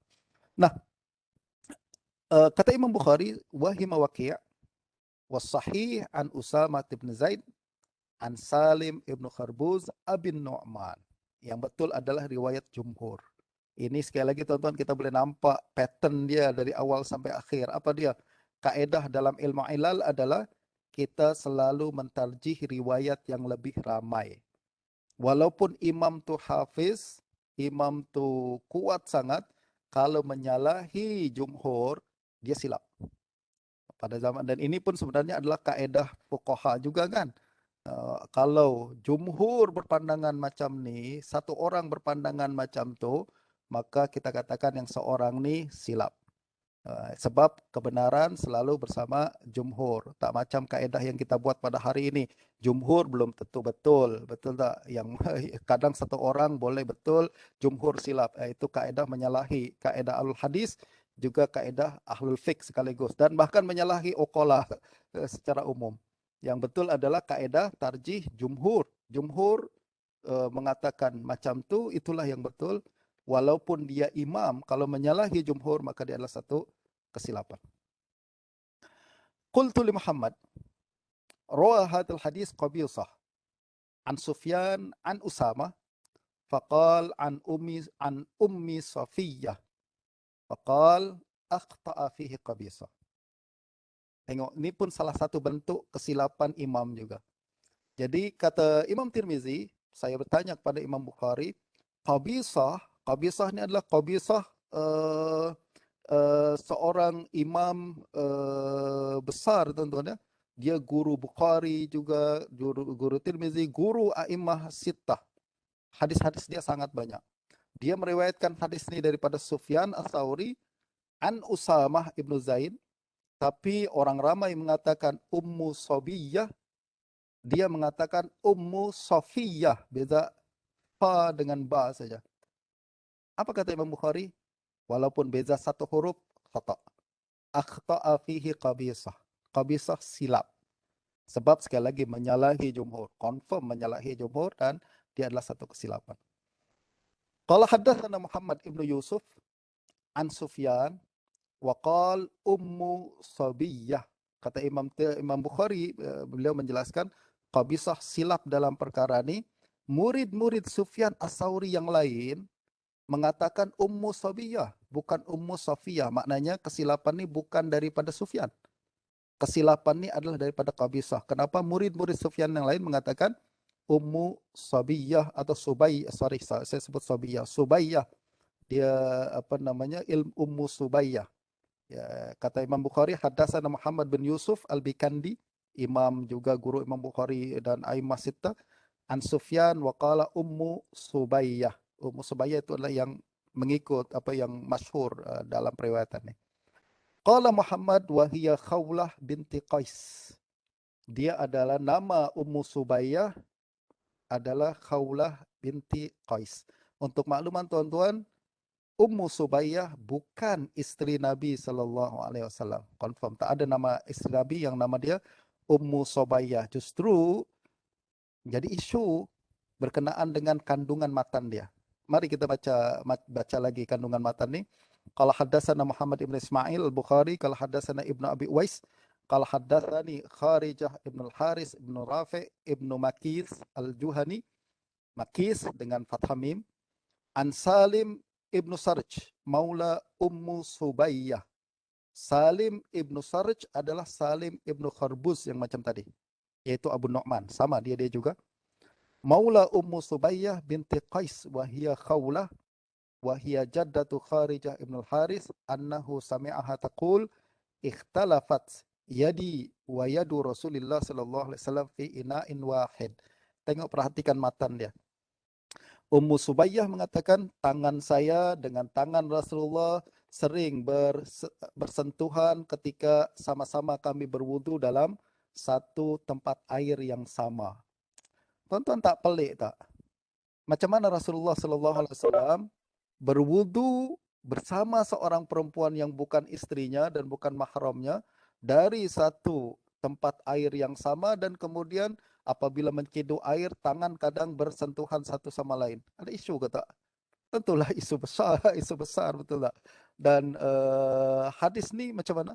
[SPEAKER 1] Nah, kata Imam Bukhari, wahima Waqi' was-sahih an Usamah bin Zaid an Salim ibnu Kharbuz abin Nu'man. Yang betul adalah riwayat jumhur. Ini sekali lagi tuan-tuan, kita boleh nampak pattern dia dari awal sampai akhir. Apa dia? Kaedah dalam ilmu ilal adalah kita selalu mentarjih riwayat yang lebih ramai. Walaupun imam tu hafiz, imam tu kuat sangat, kalau menyalahi jumhur, dia silap. Pada zaman, dan ini pun sebenarnya adalah kaedah fuqaha juga kan. Kalau jumhur berpandangan macam ni, satu orang berpandangan macam tu, maka kita katakan yang seorang ni silap. Sebab kebenaran selalu bersama jumhur. Tak macam kaedah yang kita buat pada hari ini. Jumhur belum tentu betul. Betul tak? Yang kadang satu orang boleh betul, jumhur silap. Itu kaedah menyalahi kaedah ahlul hadis, juga kaedah ahlul fiqh sekaligus. Dan bahkan menyalahi uqalah secara umum. Yang betul adalah kaedah tarjih jumhur. Jumhur mengatakan macam tu, itulah yang betul. Walaupun dia imam, kalau menyalahi jumhur, maka dia adalah satu kesilapan. Qultu li Muhammad, rawa hadal hadis Qabisah an Sufyan an Usama faqal an ummi Safiyah faqal akhta'a fihi Qabisah. Tengok, ini pun salah satu bentuk kesilapan imam juga. Jadi kata Imam Tirmizi, saya bertanya kepada Imam Bukhari, Qabisah ni adalah Qabisah seorang imam besar tuan-tuan ya. Dia guru Bukhari juga, guru Tirmizi, guru A'immah Sittah. Hadis-hadis dia sangat banyak. Dia meriwayatkan hadis ini daripada Sufyan Ats-Tsauri an Usamah ibnu Zaid, tapi orang ramai mengatakan Ummu Sabiyah, dia mengatakan Ummu Safiyah, beza fa dengan ba saja. Apa kata Imam Bukhari? Walaupun beza satu huruf, khata. Akhta'a fihi Qabisah. Qabisah silap. Sebab sekali lagi menyalahi jumhur. Confirm menyalahi jumhur dan dia adalah satu kesilapan. Qala haddatsana Muhammad ibnu Yusuf an Sufyan wa qal Ummu Sabiyah. Kata Imam Bukhari, beliau menjelaskan Qabisah silap dalam perkara ini. Murid-murid Sufyan Ats-Tsauri yang lain mengatakan Ummu Sabiyah, bukan Ummu Safiyah. Maknanya kesilapan ini bukan daripada Sufyan. Kesilapan ini adalah daripada Qabisah. Kenapa murid-murid Sufyan yang lain mengatakan Ummu Sabiyah atau saya sebut Sabiyah. Subayyah. Dia apa namanya? Ummu Subayyah. Ya, kata Imam Bukhari, haddatsana Muhammad bin Yusuf Al-Bikandi, imam juga guru Imam Bukhari dan A'immah Sittah, an Sufyan wa qala Ummu Subayyah. Ummu Subayyah itu adalah yang mengikut apa yang masyhur dalam periwayatan ini. Qala Muhammad wa hiya Khawlah binti Qais. Dia adalah nama Ummu Subayyah adalah Khawlah binti Qais. Untuk makluman tuan-tuan, Ummu Subayyah bukan istri Nabi sallallahu alaihi wasallam. Confirm, tak ada nama istri Nabi yang nama dia Ummu Subayyah. Justru jadi isu berkenaan dengan kandungan matan dia. Mari kita baca lagi kandungan matan ni. Qala haddatsana Muhammad ibn Ismail al-Bukhari, qala haddatsana Ibnu Abi Uwais, qala haddatsani Kharijah ibn al-Haris ibn Rafi' ibn Makis al-Juhani, Makis dengan fathah mim, an Salim ibn Sarj, maula Ummu Subayyah. Salim ibn Sarj adalah Salim ibn Kharbuz yang macam tadi, yaitu Abu Nu'man, sama dia juga. Maula Ummu Subayyah binti Qais wa hiya Khawlah wa hiya jaddatu Kharijah ibn al-Haris annahu sami'aha taqul ikhtalafat yadi wa yadu Rasulillah sallallahu alaihi wasallam fi ina'in wahid. Tengok, perhatikan matan dia. Ummu Subayyah mengatakan tangan saya dengan tangan Rasulullah sering bersentuhan ketika sama-sama kami berwudu dalam satu tempat air yang sama. Tuan-tuan tak pelik tak? Macam mana Rasulullah sallallahu alaihi wasallam berwudu bersama seorang perempuan yang bukan istrinya dan bukan mahramnya dari satu tempat air yang sama, dan kemudian apabila menciduk air, tangan kadang bersentuhan satu sama lain. Ada isu ke tak? Tentulah isu besar, isu besar, betul tak? Dan hadis ni macam mana?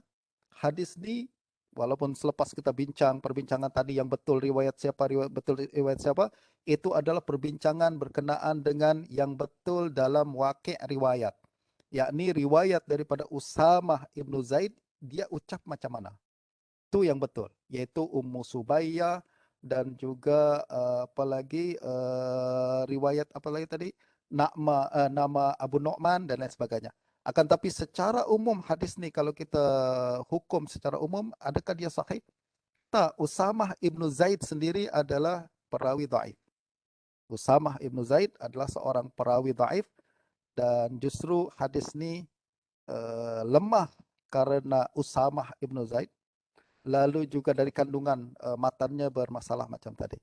[SPEAKER 1] Hadis ni walaupun selepas kita perbincangan tadi yang betul riwayat siapa, itu adalah perbincangan berkenaan dengan yang betul dalam waqi' riwayat. Yakni riwayat daripada Usamah ibnu Zaid, dia ucap macam mana. Itu yang betul, yaitu Ummu Subayyah dan juga riwayat apa lagi tadi? Nama Abu Nu'man dan lain sebagainya. Akan tapi secara umum hadis ni kalau kita hukum secara umum, adakah dia sahih? Tak, Usamah ibnu Zaid sendiri adalah perawi dhaif. Usamah ibnu Zaid adalah seorang perawi dhaif, dan justru hadis ni lemah karena Usamah ibnu Zaid. Lalu juga dari kandungan matannya bermasalah macam tadi.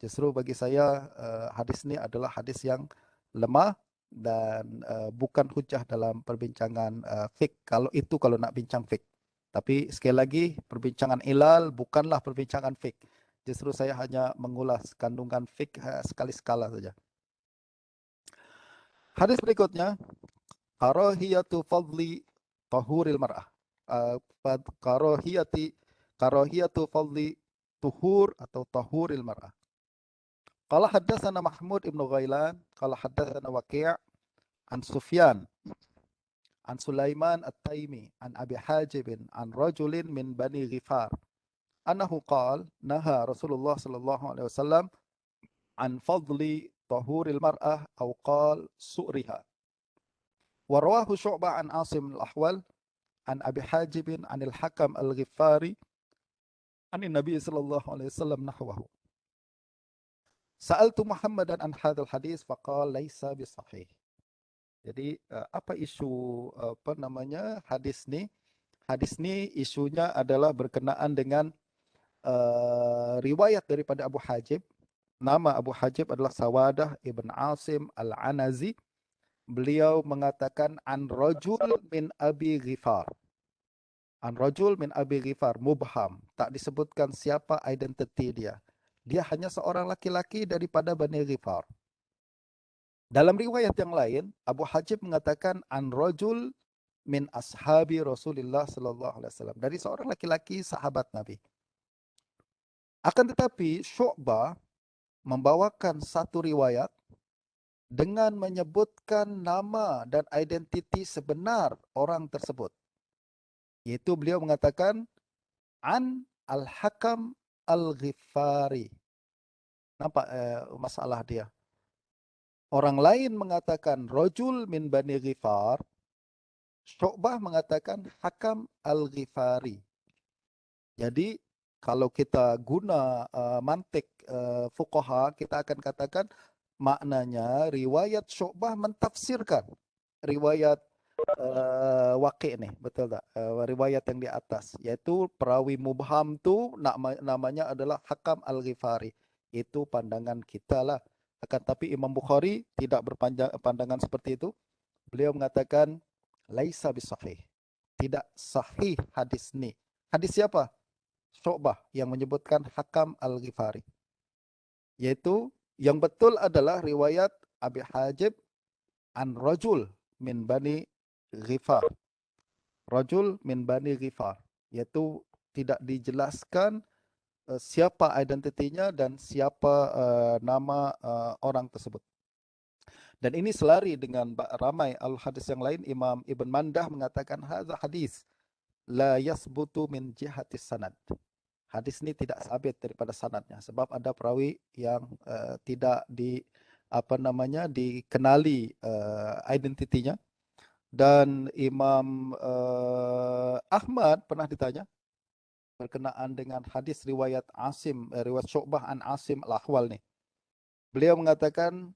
[SPEAKER 1] Justru bagi saya hadis ini adalah hadis yang lemah dan bukan hujah dalam perbincangan fiqh. Kalau nak bincang fiqh. Tapi sekali lagi perbincangan ilal bukanlah perbincangan fiqh. Justru saya hanya mengulas kandungan fiqh sekali-sekala saja. Hadis berikutnya, karahiyatu fadli tahuril mar'ah. Karahiyatu fadli tuhur atau tahuril mar'ah. Qala haddatsana Mahmud ibnu Ghailan, qala haddatsana Waqi' an Sufyan, an Sulaiman at-Taimi, an Abi Hajib, an rajulin min Bani Ghifar. Annahu qala naha Rasulullah sallallahu alaihi wasallam an fadli tahuril mar'ah aw qala su'riha. Wa rawahu Syu'bah an Asim al-Ahwal an Abi Hajib an al-Hakam al-Ghifari an Nabi sallallahu alaihi wasallam nahwahu. Sa'altu Muhammadan an hadzal hadis faqala laisa bisahih. Jadi apa isu hadis ni? Hadis ni isunya adalah berkenaan dengan riwayat daripada Abu Hajib. Nama Abu Hajib adalah Sawadah ibn Asim al-Anazi. Beliau mengatakan an rajul min Abi Ghifar. An rajul min Abi Ghifar, mubham, tak disebutkan siapa identiti dia. Dia hanya seorang laki-laki daripada Bani Ghifar. Dalam riwayat yang lain, Abu Hajib mengatakan an rajul min ashabi Rasulullah sallallahu alaihi wasallam, dari seorang laki-laki sahabat Nabi. Akan tetapi Syu'bah membawakan satu riwayat dengan menyebutkan nama dan identiti sebenar orang tersebut. Yaitu beliau mengatakan an al-Hakam al-Ghifari. Nampak masalah dia. Orang lain mengatakan rajul min Bani Ghifar. Syu'bah mengatakan Hakam al-Ghifari. Jadi kalau kita guna mantik fuqaha, kita akan katakan maknanya riwayat Syu'bah mentafsirkan riwayat Waqi' nih, betul tak? Riwayat yang di atas, yaitu perawi mubham tu namanya adalah Hakam al-Ghifari. Itu pandangan kita lah. Akan tapi Imam Bukhari tidak berpandangan seperti itu. Beliau mengatakan laisa bisahih. Tidak sahih hadis ni. Hadis siapa? Syu'bah yang menyebutkan Hakam al-Ghifari. Yaitu yang betul adalah riwayat Abi Hajib an rajul min Bani Ghifar. Rajul min Bani Ghifar. Yaitu tidak dijelaskan siapa identitinya dan siapa nama orang tersebut. Dan ini selari dengan ramai al-hadis yang lain. Imam Ibn Mandah mengatakan hadza hadis la yasbutu min jihatis sanad. Hadis ini tidak sabit daripada sanadnya sebab ada perawi yang tidak dikenali identitinya. Dan Imam Ahmad pernah ditanya berkenaan dengan hadis riwayat riwayat Syu'bah an Asim al-Ahwal nih. Beliau mengatakan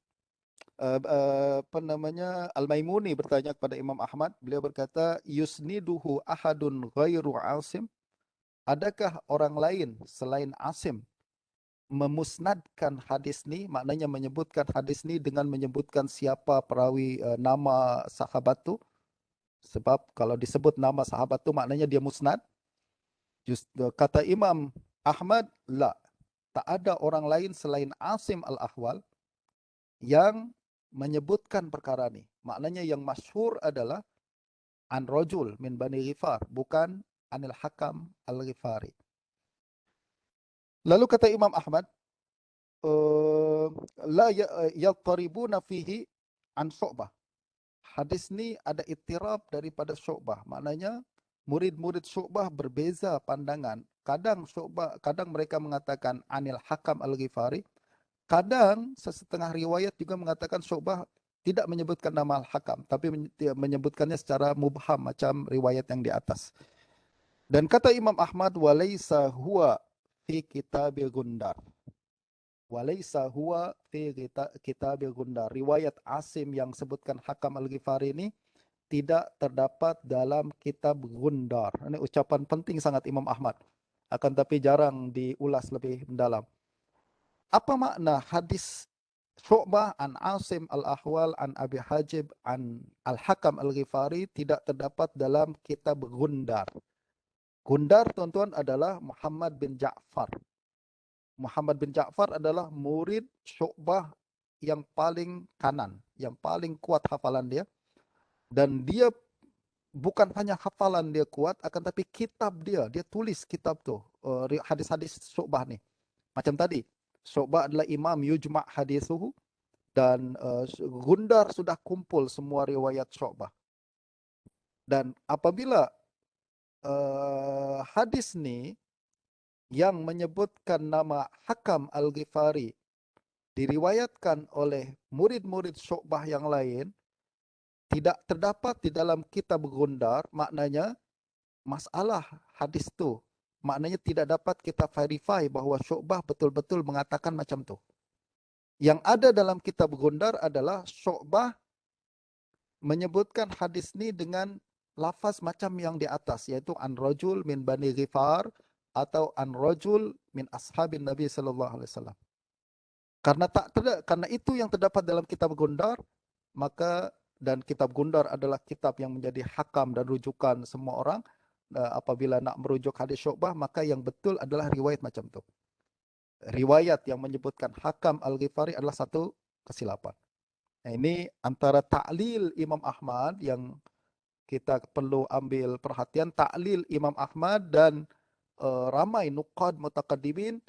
[SPEAKER 1] Al-Maimuni bertanya kepada Imam Ahmad, beliau berkata yusniduhu ahadun ghairu Asim. Adakah orang lain selain Asim memusnadkan hadis ni, maknanya menyebutkan hadis ni dengan menyebutkan siapa perawi nama sahabat tu? Sebab kalau disebut nama sahabat tu maknanya dia musnad. Kata Imam Ahmad, la, tak ada orang lain selain Asim al-Ahwal yang menyebutkan perkara ni. Maknanya yang masyhur adalah an rajul min Bani Ghifar, bukan anil Hakam al-Ghifari. Lalu kata Imam Ahmad, la yattaribuna fihi an Syu'bah. Hadis ni ada ittirab daripada Syu'bah. Maknanya murid-murid Syu'bah berbeza pandangan. Kadang mereka mengatakan anil Hakam al-Ghifari. Kadang sesetengah riwayat juga mengatakan Syu'bah tidak menyebutkan nama al-Hakam, tapi menyebutkannya secara mubham macam riwayat yang di atas. Dan kata Imam Ahmad, walaysa huwa fi kitabil Gundar. Walaysa huwa fi kitabil Gundar. Riwayat Asim yang sebutkan Hakam al-Ghifari ini tidak terdapat dalam kitab Gundar. Ini ucapan penting sangat Imam Ahmad. Akan tapi jarang diulas lebih mendalam. Apa makna hadis Syu'bah an Asim al-Ahwal an Abi Hajib an Al-Hakam al-Ghifari tidak terdapat dalam kitab Gundar. Gundar, tuan-tuan, adalah Muhammad bin Ja'far. Muhammad bin Ja'far adalah murid Syu'bah yang paling kanan, yang paling kuat hafalan dia. Dan dia bukan hanya hafalan dia kuat, akan tapi kitab dia tulis kitab tuh, hadis-hadis Syu'bah nih. Macam tadi, Syu'bah adalah imam yujma' hadisuhu, dan Gundar sudah kumpul semua riwayat Syu'bah. Dan apabila hadis ni yang menyebutkan nama Hakam Al-Ghifari diriwayatkan oleh murid-murid Syu'bah yang lain, tidak terdapat di dalam kitab Gundar, maknanya masalah hadis tu, maknanya tidak dapat kita verify bahawa Syu'bah betul-betul mengatakan macam tu. Yang ada dalam kitab Gundar adalah Syu'bah menyebutkan hadis ni dengan lafaz macam yang di atas, iaitu an rajul min Bani Ghifar atau an rajul min ashabin Nabi sallallahu alaihi wasallam. Karena itu yang terdapat dalam kitab Gundar, maka, dan kitab Gundar adalah kitab yang menjadi hakam dan rujukan semua orang apabila nak merujuk hadis Syu'bah, maka yang betul adalah riwayat macam tu. Riwayat yang menyebutkan Hakam Al-Ghifari adalah satu kesilapan. Nah, ini antara ta'lil Imam Ahmad yang kita perlu ambil perhatian. Ta'lil Imam Ahmad dan ramai nuqad mutaqaddimin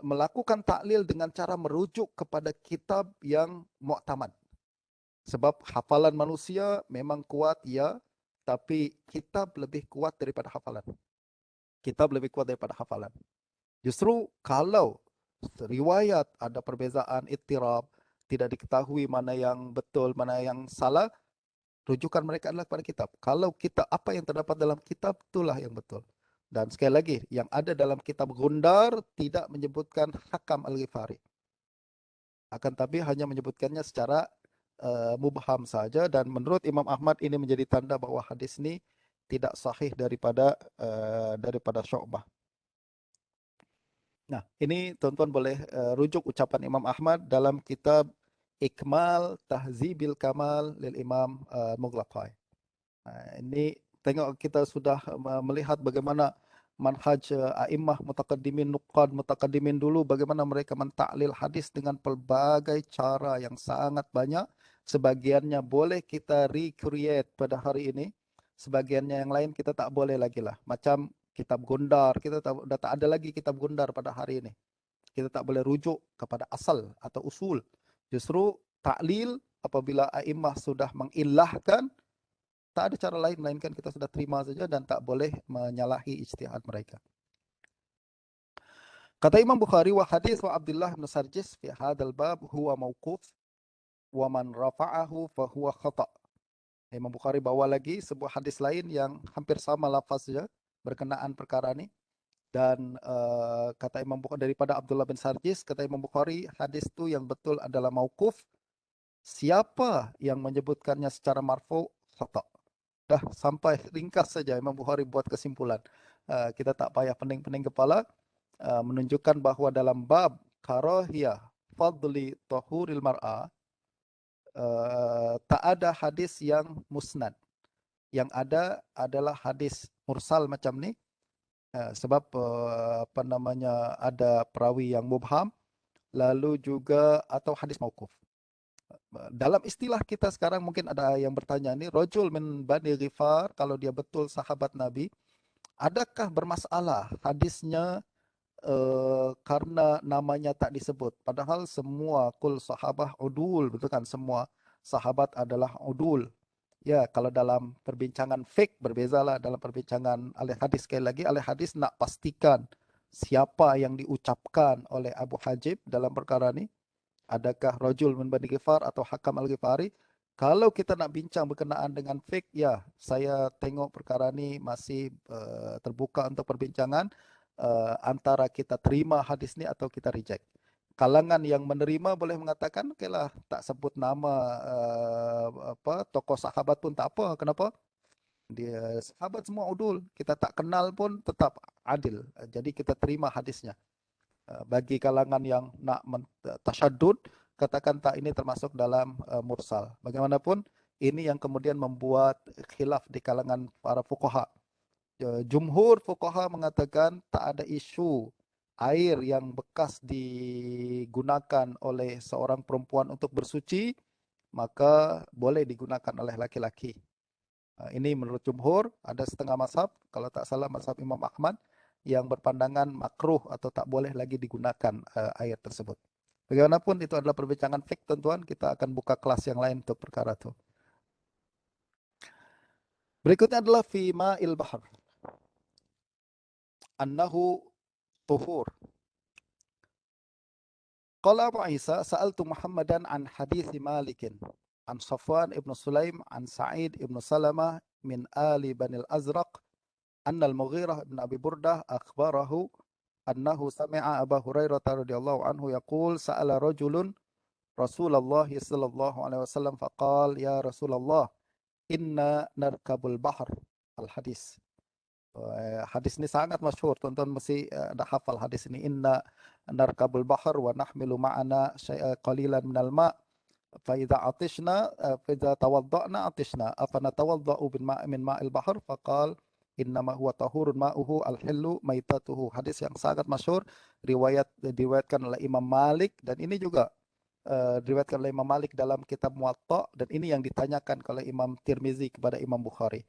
[SPEAKER 1] melakukan taklil dengan cara merujuk kepada kitab yang mu'tamad. Sebab hafalan manusia memang kuat, ya, tapi kitab lebih kuat daripada hafalan. Kitab lebih kuat daripada hafalan. Justru kalau riwayat ada perbezaan ittirab, tidak diketahui mana yang betul, mana yang salah, rujukan mereka adalah kepada kitab. Kalau kitab, apa yang terdapat dalam kitab, itulah yang betul. Dan sekali lagi, yang ada dalam kitab Gundar tidak menyebutkan Hakam Al-Ghifari. Akan tapi hanya menyebutkannya secara mubham saja, dan menurut Imam Ahmad ini menjadi tanda bahawa hadis ini tidak sahih daripada Syu'bah. Nah, ini tuan-tuan boleh rujuk ucapan Imam Ahmad dalam kitab Ikmal Tahzibil Kamal lil Imam Mughlaqai. Ini tengok, kita sudah melihat bagaimana manhaj a'immah mutaqaddimin, nuqad mutaqaddimin dulu, bagaimana mereka mentaklil hadis dengan pelbagai cara yang sangat banyak. Sebagiannya boleh kita recreate pada hari ini, sebagiannya yang lain kita tak boleh lagi lah. Macam kitab Gundar, kita dah tak ada lagi kitab Gundar pada hari ini. Kita tak boleh rujuk kepada asal atau usul. Justru taklil apabila a'immah sudah mengilahkan, tak ada cara lain melainkan kita sudah terima saja dan tak boleh menyalahi ijtihad mereka. Kata Imam Bukhari, wa hadis wa Abdullah bin Sarjis fi hadzal bab huwa mauquf wa man rafa'ahu fa huwa khata'. Imam Bukhari bawa lagi sebuah hadis lain yang hampir sama lafaznya berkenaan perkara ini, dan kata Imam Bukhari daripada Abdullah bin Sarjis, kata Imam Bukhari, hadis itu yang betul adalah mauquf. Siapa yang menyebutkannya secara marfu' khata'. Dah sampai ringkas saja Imam Bukhari buat kesimpulan. Kita tak payah pening-pening kepala. Menunjukkan bahawa dalam bab karahiyah fadli tahuril mar'ah, tak ada hadis yang musnad. Yang ada adalah hadis mursal macam ni. Sebab ada perawi yang mubham, lalu juga atau hadis mauquf. Dalam istilah kita sekarang mungkin ada yang bertanya ni, rajul min Bani Ghifar, kalau dia betul sahabat Nabi, adakah bermasalah hadisnya karena namanya tak disebut? Padahal semua kul sahabah udul, betul kan? Semua sahabat adalah udul. Ya, kalau dalam perbincangan fiqh berbezalah. Dalam perbincangan ahli hadis, sekali lagi ahli hadis nak pastikan siapa yang diucapkan oleh Abu Hajib dalam perkara ni. Adakah rajul min Bani Ghifar atau Hakam Al-Ghifari? Kalau kita nak bincang berkenaan dengan fiqh, ya, saya tengok perkara ni masih terbuka untuk perbincangan antara kita terima hadis ni atau kita reject. Kalangan yang menerima boleh mengatakan, oke lah, tak sebut nama tokoh sahabat pun tak apa. Kenapa? Dia sahabat semua udul, kita tak kenal pun tetap adil. Jadi kita terima hadisnya. Bagi kalangan yang nak tasyadud, katakan tak, ini termasuk dalam mursal. Bagaimanapun, ini yang kemudian membuat khilaf di kalangan para fuqaha. Jumhur fuqaha mengatakan tak ada isu air yang bekas digunakan oleh seorang perempuan untuk bersuci, maka boleh digunakan oleh laki-laki. Ini menurut jumhur. Ada setengah mazhab, kalau tak salah mazhab Imam Ahmad, yang berpandangan makruh atau tak boleh lagi digunakan air tersebut. Bagaimanapun itu adalah perbincangan fik, tuan-tuan. Kita akan buka kelas yang lain untuk perkara itu. Berikutnya adalah fi ma'il bahr. Annahu tuhur. Qala Abu Isa, sa'altu Muhammadan an hadithi Malikin, an Safwan ibn Sulaim, an Sa'id ibn Salamah, min Ali Bani al-Azraq, anna al-Mughirah ibn Abi Burdah akhbarahu annahu sami'a Abu Hurairah radhiyallahu anhu yaqul sa'ala rajulun Rasulullah sallallahu alaihi wasallam faqal ya Rasulullah inna narkabul bahr. Al-hadis. Hadis ini sangat masyhur, tuan-tuan mesti ada hafal hadis ini. Inna narkabul bahr wa nahmilu ma'ana syai'a qalilan minal ma' fa idza atishna fa idza tawadda'na atishna afa natawadda'u min ma'il bahr faqal innama huwa tahurun ma'uhu al-hillu maitatuhu. Hadis yang sangat masyhur, diriwayatkan oleh Imam Malik, dan ini juga diriwayatkan oleh Imam Malik dalam kitab Muwatta, dan ini yang ditanyakan oleh Imam Tirmizi kepada Imam Bukhari.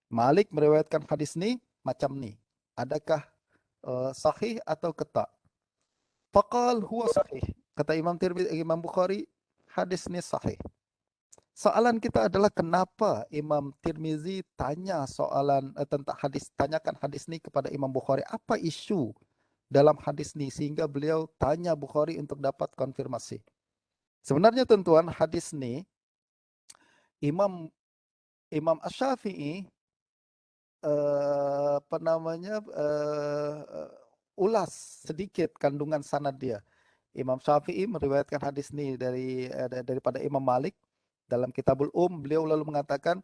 [SPEAKER 1] Malik meriwayatkan hadis ini macam ni, adakah sahih atau ketak? Faqal huwa sahih. Kata Imam Tirmizi, Imam Bukhari, hadis ini sahih. Soalan kita adalah kenapa Imam Tirmizi tanya soalan tentang hadis, tanyakan hadis ini kepada Imam Bukhari. Apa isu dalam hadis ini sehingga beliau tanya Bukhari untuk dapat konfirmasi? Sebenarnya tuan-tuan, hadis ini Imam Asy-Syafi'i ulas sedikit kandungan sanad dia. Imam Syafi'i meriwayatkan hadis ini daripada Imam Malik dalam Kitabul beliau lalu mengatakan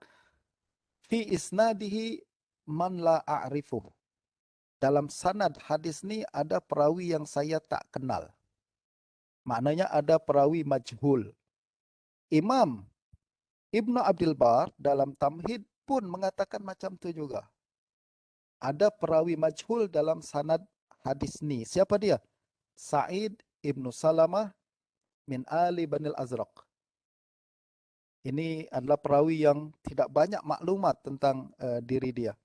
[SPEAKER 1] fi isnadihi man la a'rifu. Dalam sanad hadis ini ada perawi yang saya tak kenal. Maknanya ada perawi majhul. Imam Ibnu Abdul Bar dalam Tamhid pun mengatakan macam itu juga. Ada perawi majhul dalam sanad hadis ini. Siapa dia? Sa'id ibnu Salamah min Ali Banil Azraq. Ini adalah perawi yang tidak banyak maklumat tentang diri dia.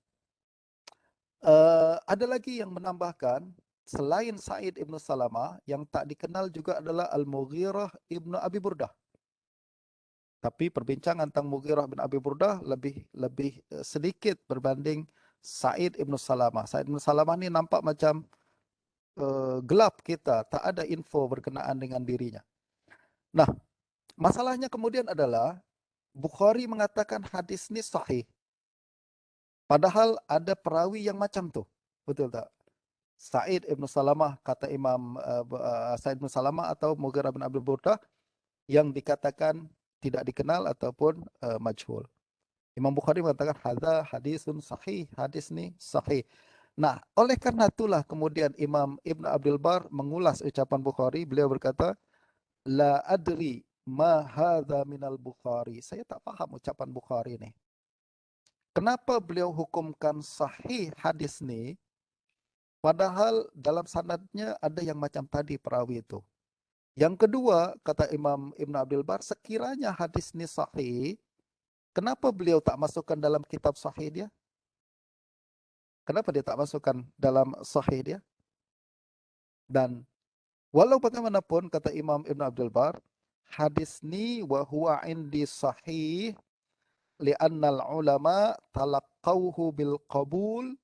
[SPEAKER 1] Ada lagi yang menambahkan, selain Sa'id ibnu Salamah, yang tak dikenal juga adalah Al-Mughirah ibnu Abi Burdah. Tapi perbincangan tentang Mughirah bin Abi Burdah lebih sedikit berbanding Sa'id ibnu Salamah. Sa'id ibnu Salamah ini nampak macam gelap kita, tak ada info berkenaan dengan dirinya. Nah, masalahnya kemudian adalah Bukhari mengatakan hadis ini sahih. Padahal ada perawi yang macam tuh. Betul tak? Sa'id ibnu Salamah, kata Imam Sa'id ibnu Salamah atau Mughirah bin Abi Burdah, yang dikatakan tidak dikenal ataupun majhul. Imam Bukhari mengatakan hadza hadisun sahih, hadis ini sahih. Nah, oleh karena itulah kemudian Imam Ibn Abdul Bar mengulas ucapan Bukhari. Beliau berkata, la adri ma hadza minal Bukhari. Saya tak paham ucapan Bukhari ini. Kenapa beliau hukumkan sahih hadis ini, padahal dalam sanadnya ada yang macam tadi perawi itu. Yang kedua, kata Imam Ibn Abdul Bar, sekiranya hadis ini sahih, kenapa beliau tak masukkan dalam kitab sahih dia? Kenapa dia tak masukkan dalam sahih dia? Dan walau bagaimanapun, kata Imam Ibn Abdul Bar, hadis ini wa huwa indi sahih li'annal ulama talaqqawhu bil qabul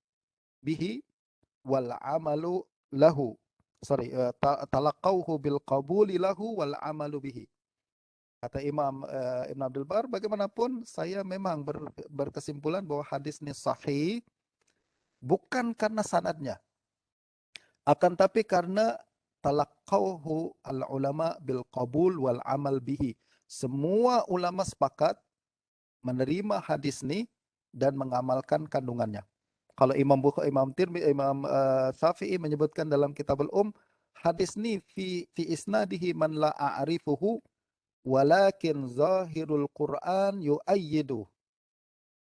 [SPEAKER 1] bihi wal amalu lahu. Talaqqawhu bil qabuli lahu wal amalu bihi. Kata Imam Ibn Abdul Bar, bagaimanapun saya memang berkesimpulan bahwa hadis ini sahih bukan karena sanadnya, akan tapi karena talaqawhu al-ulama bil qabul wal amal bihi. Semua ulama sepakat menerima hadis ni dan mengamalkan kandungannya. Kalau Imam Bukhari, Imam Tirmidzi, Imam Syafi'i menyebutkan dalam Kitabul hadis ni fi isnadihi man la a'rifuhu walakin zahirul Quran yu'ayyidu.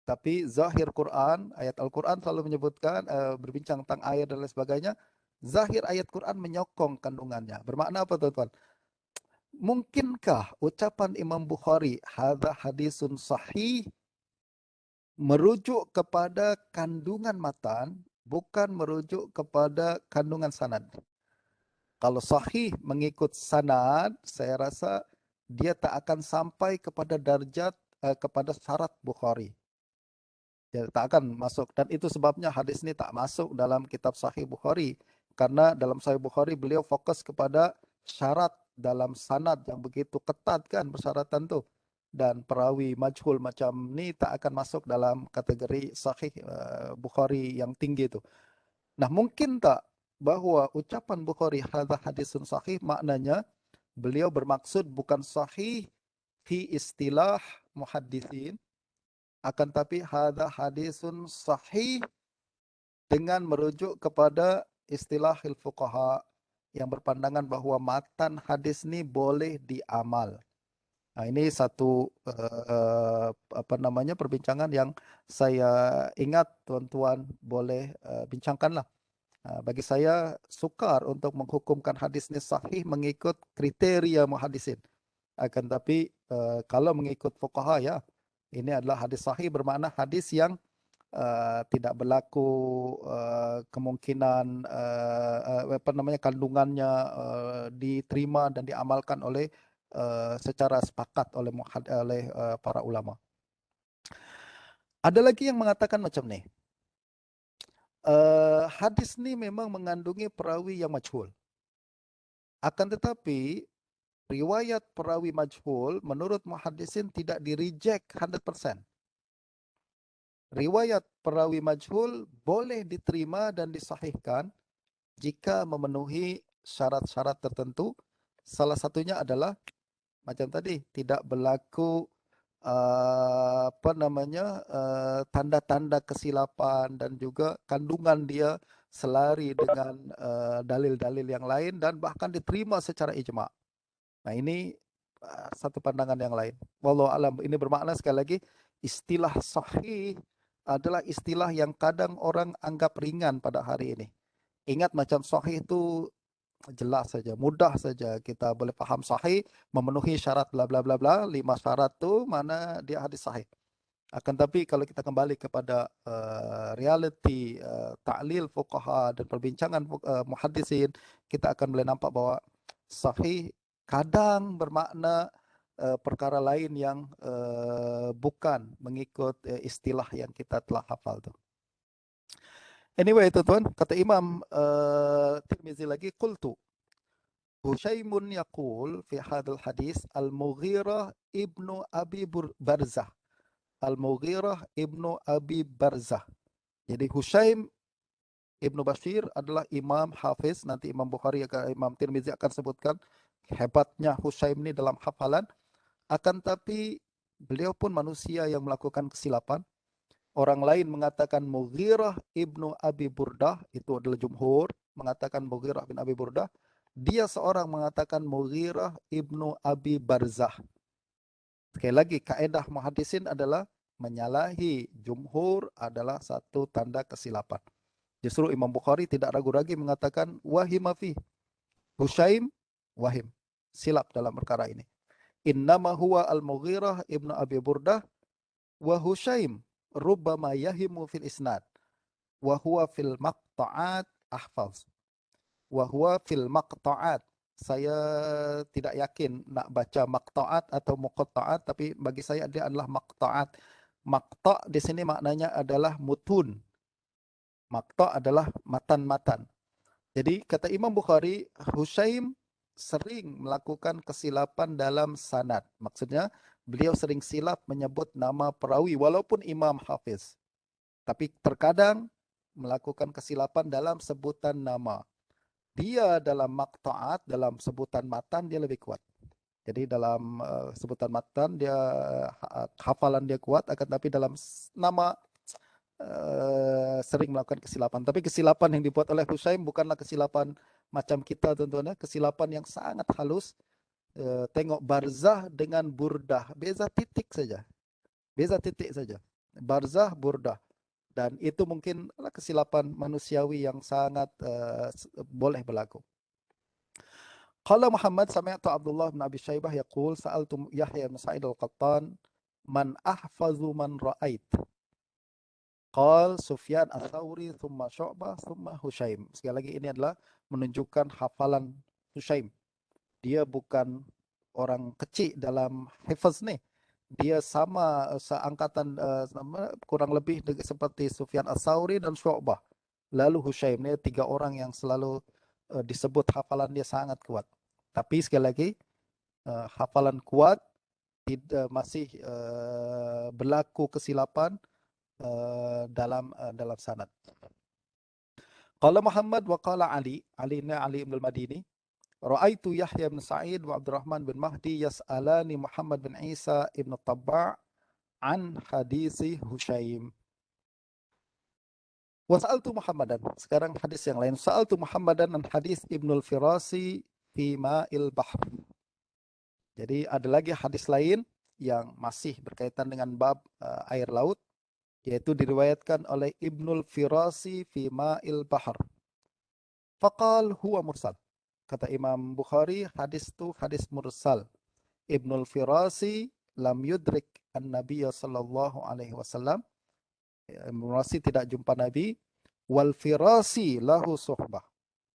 [SPEAKER 1] Tapi zahir Quran, ayat Al-Quran selalu menyebutkan, berbincang tentang ayat dan lain sebagainya. Zahir ayat Quran menyokong kandungannya. Bermakna apa tuan-tuan? Mungkinkah ucapan Imam Bukhari, hadza hadisun sahih, merujuk kepada kandungan matan, bukan merujuk kepada kandungan sanad? Kalau sahih mengikut sanad, saya rasa dia tak akan sampai kepada darjat, kepada syarat Bukhari. Dia tak akan masuk, dan itu sebabnya hadis ini tak masuk dalam kitab Sahih Bukhari, karena dalam Sahih Bukhari beliau fokus kepada syarat dalam sanad yang begitu ketat kan persyaratan tu, dan perawi majhul macam ni tak akan masuk dalam kategori Sahih Bukhari yang tinggi tu. Nah, mungkin tak bahawa ucapan Bukhari hadza hadisun sahih maknanya beliau bermaksud bukan sahih fi istilah muhaddisin, akan tapi hadza hadisun sahih dengan merujuk kepada istilah fuqaha yang berpandangan bahawa matan hadis ni boleh diamal. Nah, ini satu perbincangan yang saya ingat tuan-tuan boleh bincangkanlah. Bagi saya sukar untuk menghukumkan hadis ni sahih mengikut kriteria muhaddisin. Akan tapi kalau mengikut fuqaha, ya, ini adalah hadis sahih, bermakna hadis yang tidak berlaku kemungkinan kandungannya diterima dan diamalkan oleh secara sepakat oleh para ulama. Ada lagi yang mengatakan macam ni. Hadis ni memang mengandungi perawi yang majhul. Akan tetapi riwayat perawi majhul menurut muhaddisin tidak di-reject 100%. Riwayat perawi majhul boleh diterima dan disahihkan jika memenuhi syarat-syarat tertentu. Salah satunya adalah macam tadi, tidak berlaku tanda-tanda kesilapan, dan juga kandungan dia selari dengan dalil-dalil yang lain dan bahkan diterima secara ijma'. Nah, ini satu pandangan yang lain. Wallahu alam. Ini bermakna sekali lagi, istilah sahih adalah istilah yang kadang orang anggap ringan pada hari ini. Ingat, macam sahih itu jelas saja, mudah saja kita boleh faham sahih, memenuhi syarat bla bla bla bla, 5 syarat tu mana dia hadis sahih. Akan tapi kalau kita kembali kepada realiti ta'lil fuqaha dan perbincangan muhaddisin, kita akan boleh nampak bahawa sahih kadang bermakna perkara lain yang bukan mengikut istilah yang kita telah hafal tu. Anyway, tuan-tuan, kata Imam Tirmizi lagi, qultu Hushaimun yaqul fi hadal hadis Al-Mughirah ibnu Abi Barzah. Al-Mughirah ibnu Abi Barzah. Jadi Hushaim ibnu Bashir adalah imam hafiz. Nanti Imam Bukhari, Imam Tirmizi akan sebutkan hebatnya Hushaim ni dalam hafalan. Akan tapi beliau pun manusia yang melakukan kesilapan. Orang lain mengatakan Mughirah ibnu Abi Burdah, itu adalah jumhur mengatakan Mughirah bin Abi Burdah. Dia seorang mengatakan Mughirah ibnu Abi Barzah. Sekali lagi, kaedah muhaddisin adalah menyalahi jumhur adalah satu tanda kesilapan. Justru Imam Bukhari tidak ragu-ragu mengatakan wahima fi. Hushaim wahim, silap dalam perkara ini. Innama huwa al-Mughirah ibnu Abi Burdah wa Hushaim rubbama yahimu fil isnad wa huwa fil maqta'at ahfaz. Wa huwa fil maqta'at. Saya tidak yakin nak baca maqta'at atau muqatta'at, tapi bagi saya dia adalah maqta'at. Maqta' di sini maknanya adalah mutun. Maqta' adalah matan-matan. Jadi kata Imam Bukhari, Hushaim sering melakukan kesilapan dalam sanad. Maksudnya beliau sering silap menyebut nama perawi walaupun imam hafiz. Tapi terkadang melakukan kesilapan dalam sebutan nama. dia dalam maqta'at, dalam sebutan matan dia lebih kuat. Jadi dalam sebutan matan dia hafalan dia kuat, akan tapi dalam nama sering melakukan kesilapan. Tapi kesilapan yang dibuat oleh Husaim bukanlah kesilapan macam kita tentunya, kesilapan yang sangat halus. Tengok barzah dengan burdah, beza titik saja. Beza titik saja. Barzah, burdah. Dan itu mungkin kesilapan manusiawi yang sangat boleh berlaku. Qala Muhammad sami'tu Abdullah bin Abi Syaibah yaqul sa'altu Yahya bin Sa'id al-Qattan man ahfazu man ra'ait. Qal Sufyan ats-Tsauri thumma Syu'bah thumma Husyaim. Sekali lagi ini adalah menunjukkan hafalan Husyaim. Dia bukan orang kecil dalam hifaz nih. Dia sama seangkatan kurang lebih seperti Sufyan ats-Tsauri dan Syu'bah. Lalu Husyaim, ini tiga orang yang selalu disebut hafalan dia sangat kuat. Tapi sekali lagi hafalan kuat tidak masih berlaku kesilapan dalam sanad. Qala Muhammad wa qala Ali ibn al-Madini, ra'aitu Yahya bin Sa'id wa Abdurrahman bin Mahdi yas'alani Muhammad bin Isa ibn Tabba' an hadisi Husyaim. Wa sa'altu Muhammadan, sekarang hadis yang lain. Sa'altu Muhammadan an hadis Ibnul Firasi fi ma'il bahr. Jadi ada lagi hadis lain yang masih berkaitan dengan bab air laut, yaitu diriwayatkan oleh Ibnul Firasi fi ma'il bahr. Faqal huwa mursal. Kata Imam Bukhari, hadis itu hadis mursal. Ibnul Firasi lam yudrik an-Nabiy sallallahu alaihi wasallam. Ibnul Firasi tidak jumpa Nabi. Wal Firasi lahu suhbah.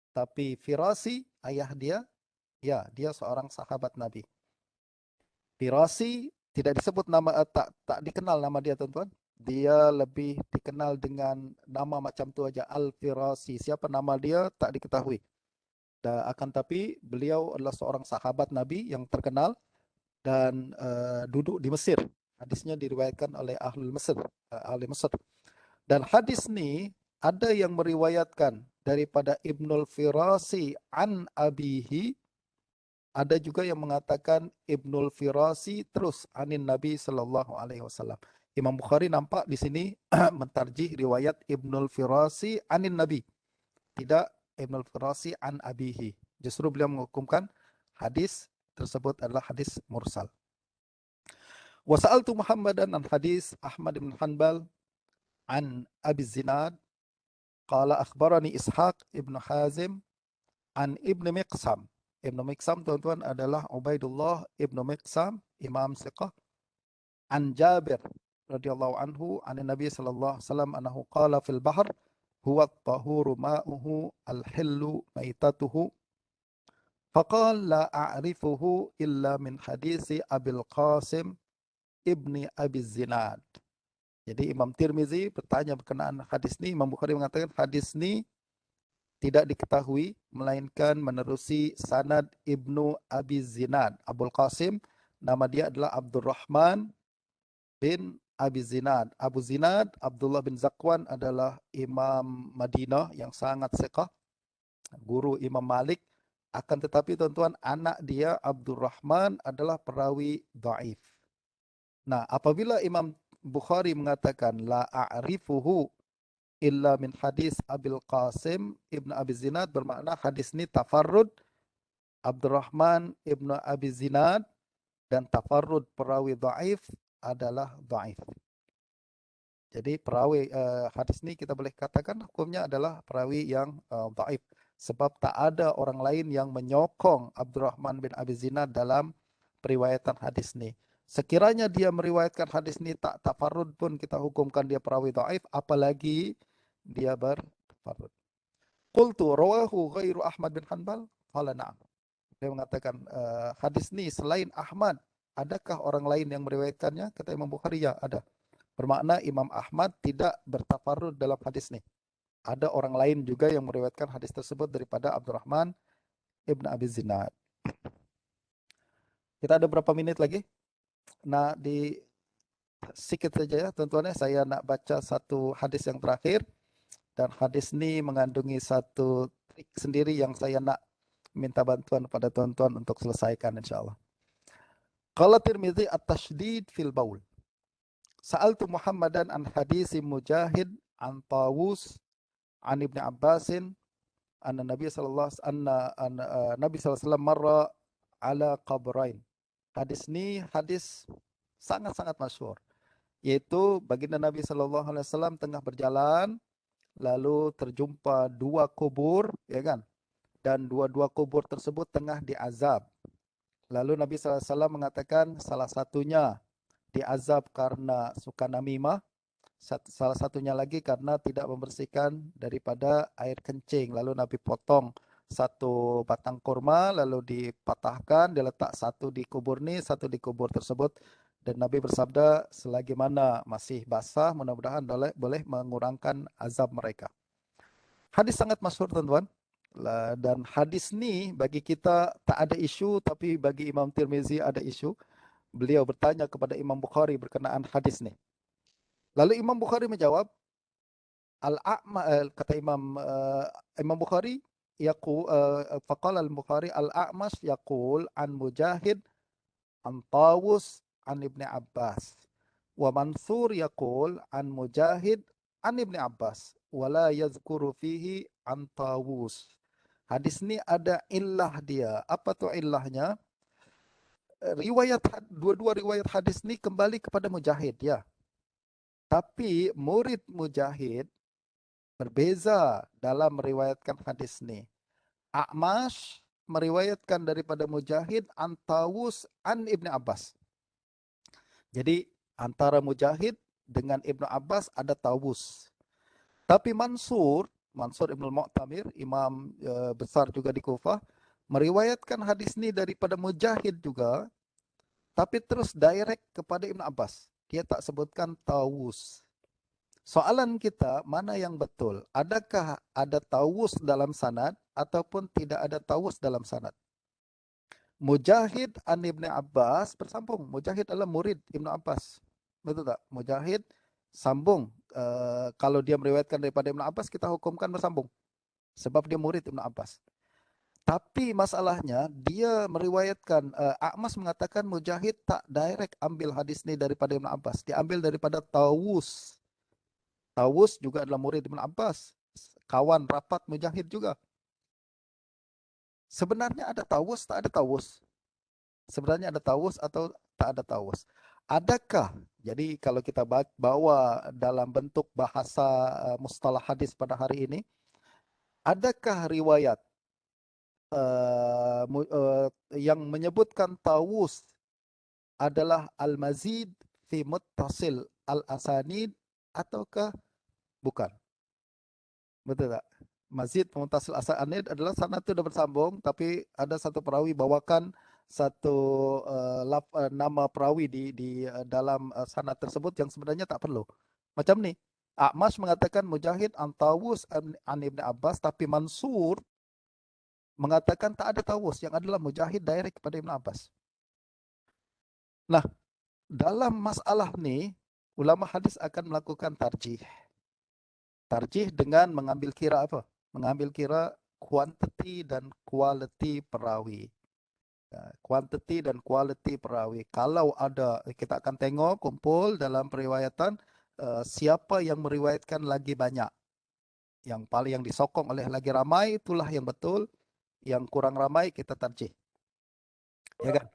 [SPEAKER 1] Tapi Firasi, ayah dia, ya, dia seorang sahabat Nabi. Firasi tidak disebut nama, tak dikenal nama dia, tuan-tuan. Dia lebih dikenal dengan nama macam tu aja, Al-Firasi. Siapa nama dia tak diketahui. Akan tapi beliau adalah seorang sahabat Nabi yang terkenal dan duduk di Mesir. Hadisnya diriwayatkan oleh ahli Mesir. Dan hadis ni ada yang meriwayatkan daripada Ibnul Firasi an abihi, ada juga yang mengatakan Ibnul Firasi terus anin Nabi sallallahu alaihi wasallam. Imam Bukhari nampak di sini mentarjih riwayat Ibnul Firasi anin Nabi, tidak Ibnul Firasi an abihi. Justru beliau menghukumkan hadis tersebut adalah hadis mursal. Wa sa'altu Muhammadan an hadis Ahmad bin Hanbal an Abi Zinad qala akhbarani Ishaq ibn Hazim an Ibn Miqsam. Ibn Miqsam, tuan-tuan, adalah Ubaidullah ibn Miqsam, imam siqah, an Jabir radhiyallahu anhu an Nabi sallallahu alaihi wasallam annahu qala fil bahr huwa at-tahuru ma'uhu al-hillu maitatuhu faqala la a'rifuhu illa min hadisi Abil Qasim ibni Abi Zinad. Jadi Imam Tirmizi bertanya berkenaan hadis ni. Imam Bukhari mengatakan hadis ni tidak diketahui melainkan menerusi sanad Ibnu Abi Zinad. Abul Qasim, nama dia adalah Abdurrahman bin Abi Zinad. Abu Zinad, Abdullah bin Zakwan, adalah imam Madinah yang sangat siqah, guru Imam Malik. Akan tetapi, tuan-tuan, anak dia Abdurrahman adalah perawi dhaif. Nah, apabila Imam Bukhari mengatakan la a'rifuhu illa min hadis Abil Qasim ibn Abi Zinad, bermakna hadis ini tafarrud Abdurrahman ibn Abi Zinad dan tafarrud perawi dhaif adalah dhaif. Jadi perawi hadis ini kita boleh katakan hukumnya adalah perawi yang dhaif, sebab tak ada orang lain yang menyokong Abdurrahman bin Abi Zinad dalam periwayatan hadis ini. Sekiranya dia meriwayatkan hadis ini tak tafarrud pun kita hukumkan dia perawi dhaif, apalagi dia bertafarrud. Qultu rawahu ghairu Ahmad bin Hanbal? Qala na'am. Dia mengatakan hadis ini selain Ahmad, adakah orang lain yang meriwayatkannya? Kata Imam Bukhari, ya ada. Bermakna Imam Ahmad tidak bertafarrud dalam hadis ini. Ada orang lain juga yang meriwayatkan hadis tersebut daripada Abdurrahman ibn Abi Zinad. Kita ada berapa menit lagi? Nah, sedikit saja ya, tuan-tuan, saya nak baca satu hadis yang terakhir Dan hadis ini mengandungi satu trik sendiri yang saya nak minta bantuan pada tuan-tuan untuk selesaikan insya Allah. Qala Tirmidzi at-tashdid fil baul. Sa'altu Muhammadan an hadisi Mujahid an Tawus an Ibnu Abbasin anna Nabi sallallahu Nabi sallallahu alaihi wasallam marra ala qabrain. Hadis ini hadis sangat-sangat masyhur, yaitu baginda Nabi sallallahu alaihi wasallam tengah berjalan lalu terjumpa dua kubur, ya kan? Dan dua-dua kubur tersebut tengah diazab. Lalu Nabi sallallahu alaihi wasallam mengatakan salah satunya diazab karena suka namimah, salah satunya lagi karena tidak membersihkan daripada air kencing. Lalu Nabi potong satu batang kurma, lalu dipatahkan, diletak satu di kubur ini, satu di kubur tersebut. Dan Nabi bersabda, selagi mana masih basah, mudah-mudahan boleh mengurangkan azab mereka. Hadis sangat masyhur, teman-teman. Dan hadis ini bagi kita tak ada isu, tapi bagi Imam Tirmizi ada isu. Beliau bertanya kepada Imam Bukhari berkenaan hadis ini. Lalu Imam Bukhari menjawab, kata Imam Bukhari, faqala al-Bukhari al-A'mash yaqul an Mujahid an Tawus an Ibni Abbas wa Mansur yaqul an Mujahid an Ibni Abbas wa la yazkuru fihi an Tawus. Hadis ini ada illah dia. Apa tuh illahnya? Dua-dua riwayat hadis ini kembali kepada Mujahid, ya. Tapi murid Mujahid berbeza dalam meriwayatkan hadis ini. A'mash meriwayatkan daripada Mujahid an Tawus an Ibnu Abbas. Jadi antara Mujahid dengan Ibnu Abbas ada Tawus. Tapi Mansur Ibnu Mu'tamir, imam besar juga di Kufah, meriwayatkan hadis ini daripada Mujahid juga, tapi terus direct kepada Ibnu Abbas. Dia tak sebutkan Tawus. Soalan kita, mana yang betul? Adakah ada Tawus dalam sanad ataupun tidak ada Tawus dalam sanad? Mujahid an Ibnu Abbas bersambung. Mujahid adalah murid Ibnu Abbas. Betul tak? Mujahid sambung. Kalau dia meriwayatkan daripada Ibnu Abbas, kita hukumkan bersambung. Sebab dia murid Ibnu Abbas. Tapi masalahnya dia meriwayatkan, A'mas mengatakan Mujahid tak direct ambil hadis ini daripada Ibnu Abbas. Diambil daripada Tawus. Tawus juga adalah murid Ibnu Abbas. Kawan rapat Mujahid juga. Sebenarnya ada Tawus, tak ada Tawus. Sebenarnya ada Tawus atau tak ada Tawus. Adakah, jadi kalau kita bawa dalam bentuk bahasa mustalah hadis pada hari ini, adakah riwayat yang menyebutkan Tawus adalah al-mazid fi muttasil al-asanid ataukah bukan? Betul tak? Mazid muttasil al-asanid adalah sanad itu sudah bersambung, tapi ada satu perawi bawakan satu nama perawi di dalam sanad tersebut yang sebenarnya tak perlu. Macam ni, A'mash mengatakan Mujahid an Tawus an Ibn Abbas, tapi Mansur mengatakan tak ada Tawus, yang adalah Mujahid direct kepada Ibn Abbas. Nah, dalam masalah ni, ulama hadis akan melakukan tarjih. Tarjih dengan mengambil kira apa? Mengambil kira quantity dan quality perawi. Quantity dan quality perawi. Kalau ada, kita akan tengok kumpul dalam periwayatan siapa yang meriwayatkan lagi banyak. Yang paling yang disokong oleh lagi ramai, itulah yang betul. Yang kurang ramai kita tarjih. Ya kan?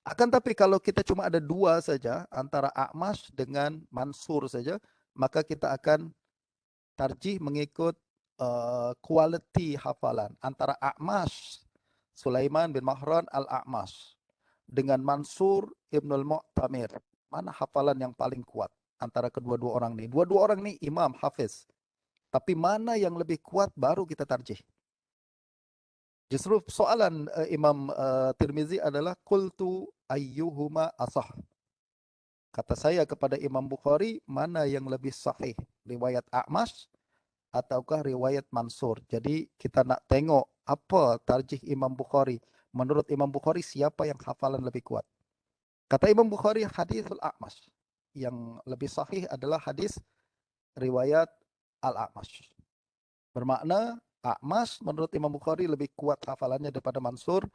[SPEAKER 1] Akan tapi kalau kita cuma ada dua saja, antara A'mash dengan Mansur saja, maka kita akan tarjih mengikut quality hafalan. Antara A'mash, Sulaiman bin Mahran al-A'mash, dengan Mansur Ibnul Mu'tamir. Mana hafalan yang paling kuat antara kedua-dua orang ini? Dua-dua orang ini imam, hafiz. Tapi mana yang lebih kuat baru kita tarjih. Justru soalan Imam Tirmizi adalah qultu ayyuhuma asah. Kata saya kepada Imam Bukhari, mana yang lebih sahih? Riwayat A'mash ataukah riwayat Mansur? Jadi kita nak tengok apa tarjih Imam Bukhari. Menurut Imam Bukhari siapa yang hafalan lebih kuat? Kata Imam Bukhari hadithul A'mash. Yang lebih sahih adalah hadis riwayat Al-A'mash. Bermakna A'mash menurut Imam Bukhari lebih kuat hafalannya daripada Mansur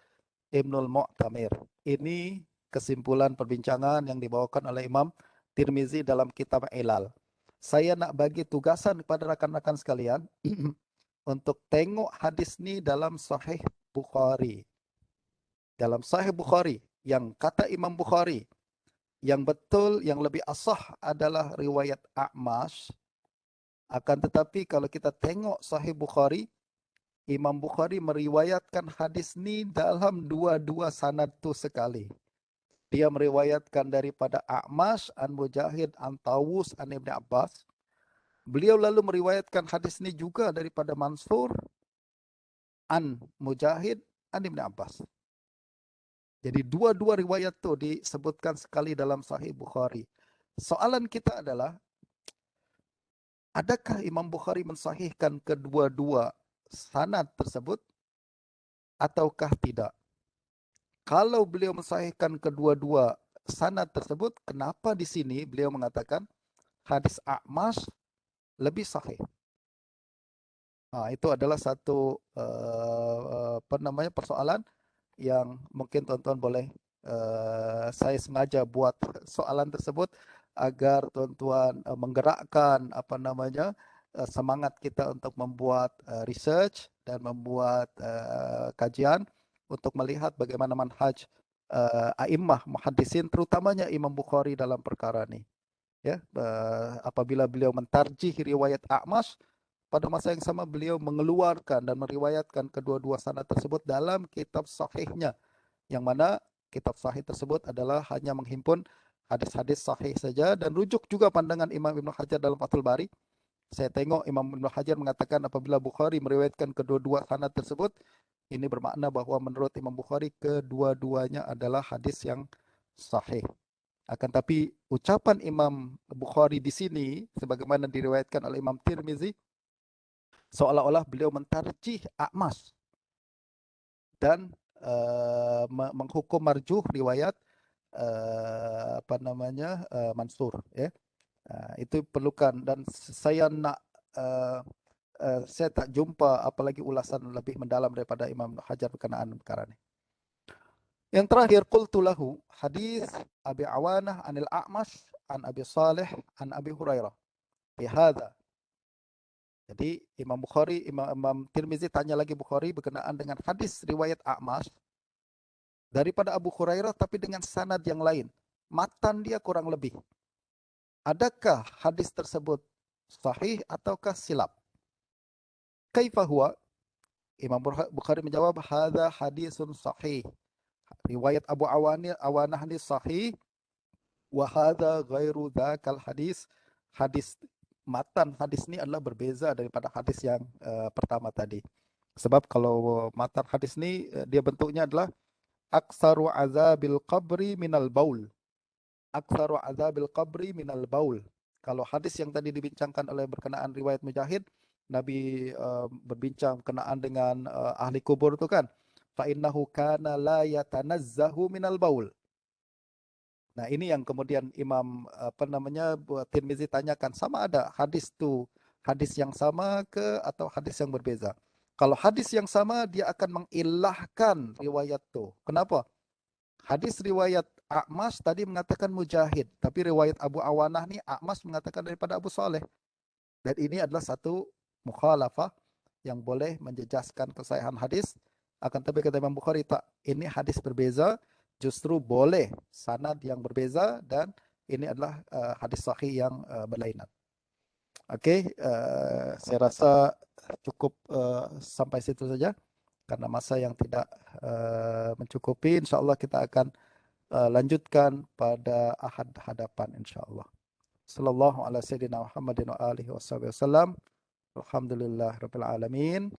[SPEAKER 1] Ibnul Mu'tamir. Ini kesimpulan perbincangan yang dibawakan oleh Imam Tirmizi dalam kitab Ilal. Saya nak bagi tugasan kepada rakan-rakan sekalian untuk tengok hadis ni dalam Sahih Bukhari. Dalam Sahih Bukhari, yang kata Imam Bukhari, yang betul, yang lebih asah adalah riwayat A'mash. Akan tetapi kalau kita tengok Sahih Bukhari, Imam Bukhari meriwayatkan hadis ni dalam dua-dua sanad tu sekali. Dia meriwayatkan daripada A'mash, an Mujahid, an Tawus, an Ibn Abbas. Beliau lalu meriwayatkan hadis ni juga daripada Mansur, an Mujahid, an Ibn Abbas. Jadi dua-dua riwayat tu disebutkan sekali dalam Sahih Bukhari. Soalan kita adalah, adakah Imam Bukhari mensahihkan kedua-dua sanad tersebut ataukah tidak? Kalau beliau mensahihkan kedua-dua sanad tersebut, kenapa di sini beliau mengatakan hadis A'mash lebih sahih? Itu adalah satu persoalan yang mungkin tuan-tuan boleh saya sengaja buat soalan tersebut agar tuan-tuan menggerakkan semangat kita untuk membuat research dan membuat kajian untuk melihat bagaimana manhaj a'immah muhaddisin, terutamanya Imam Bukhari dalam perkara ini. Ya, apabila beliau mentarjih riwayat A'mash, pada masa yang sama beliau mengeluarkan dan meriwayatkan kedua-dua sanad tersebut dalam kitab sahihnya, yang mana kitab sahih tersebut adalah hanya menghimpun hadis-hadis sahih saja, dan rujuk juga pandangan Imam Ibn Hajar dalam Fathul Bari. Saya tengok Imam Ibn Hajar mengatakan apabila Bukhari meriwayatkan kedua-dua sanad tersebut, ini bermakna bahwa menurut Imam Bukhari kedua-duanya adalah hadis yang sahih. Akan tapi ucapan Imam Bukhari di sini sebagaimana diriwayatkan oleh Imam Tirmizi, seolah-olah beliau mentarjih A'mash dan menghukum marjuh riwayat Mansur, ya. Itu perlukan, dan saya nak saya tak jumpa apalagi ulasan lebih mendalam daripada Imam Hajar berkenaan perkara ini. Yang terakhir, qultu lahu hadis Abi Awanah anil A'mash an Abi Salih an Abi Hurairah bihadza. Jadi Imam Tirmizi tanya lagi Bukhari berkenaan dengan hadis riwayat A'mash daripada Abu Hurairah tapi dengan sanad yang lain. Matan dia kurang lebih. Adakah hadis tersebut sahih ataukah silap? Kaifa huwa? Imam Bukhari menjawab, hadza hadisun sahih. Riwayat Abu Awanah ni sahih, wa hadza ghairu dzakal hadis. Matan hadis ni adalah berbeza daripada hadis yang pertama tadi. Sebab kalau matan hadis ni dia bentuknya adalah aksaru azabil qabri minal baul. Aksaru azabil qabri minal baul. Kalau hadis yang tadi dibincangkan oleh berkenaan riwayat Mujahid, Nabi berbincang berkenaan dengan ahli kubur itu kan. Fa innahu kana la yatanazzahu minal baul. Nah, ini yang kemudian Imam Tirmizi tanyakan, sama ada hadis tu hadis yang sama ke atau hadis yang berbeza? Kalau hadis yang sama, dia akan mengilahkan riwayat tu. Kenapa? Hadis riwayat A'mash tadi mengatakan Mujahid, tapi riwayat Abu Awanah ni A'mash mengatakan daripada Abu Saleh. Dan ini adalah satu mukhalafah yang boleh menjejaskan kesahihan hadis. Akan tetapi kata Imam Bukhari, tak, ini hadis berbeza, justru boleh sanad yang berbeza, dan ini adalah hadis sahih yang berlainan. Okey, saya rasa cukup sampai situ saja karena masa yang tidak mencukupi. InsyaAllah kita akan lanjutkan pada ahad hadapan insyaAllah. Sallallahu ala sayyidina Muhammadin wa alihi wa sallam. Alhamdulillah rabbil alamin.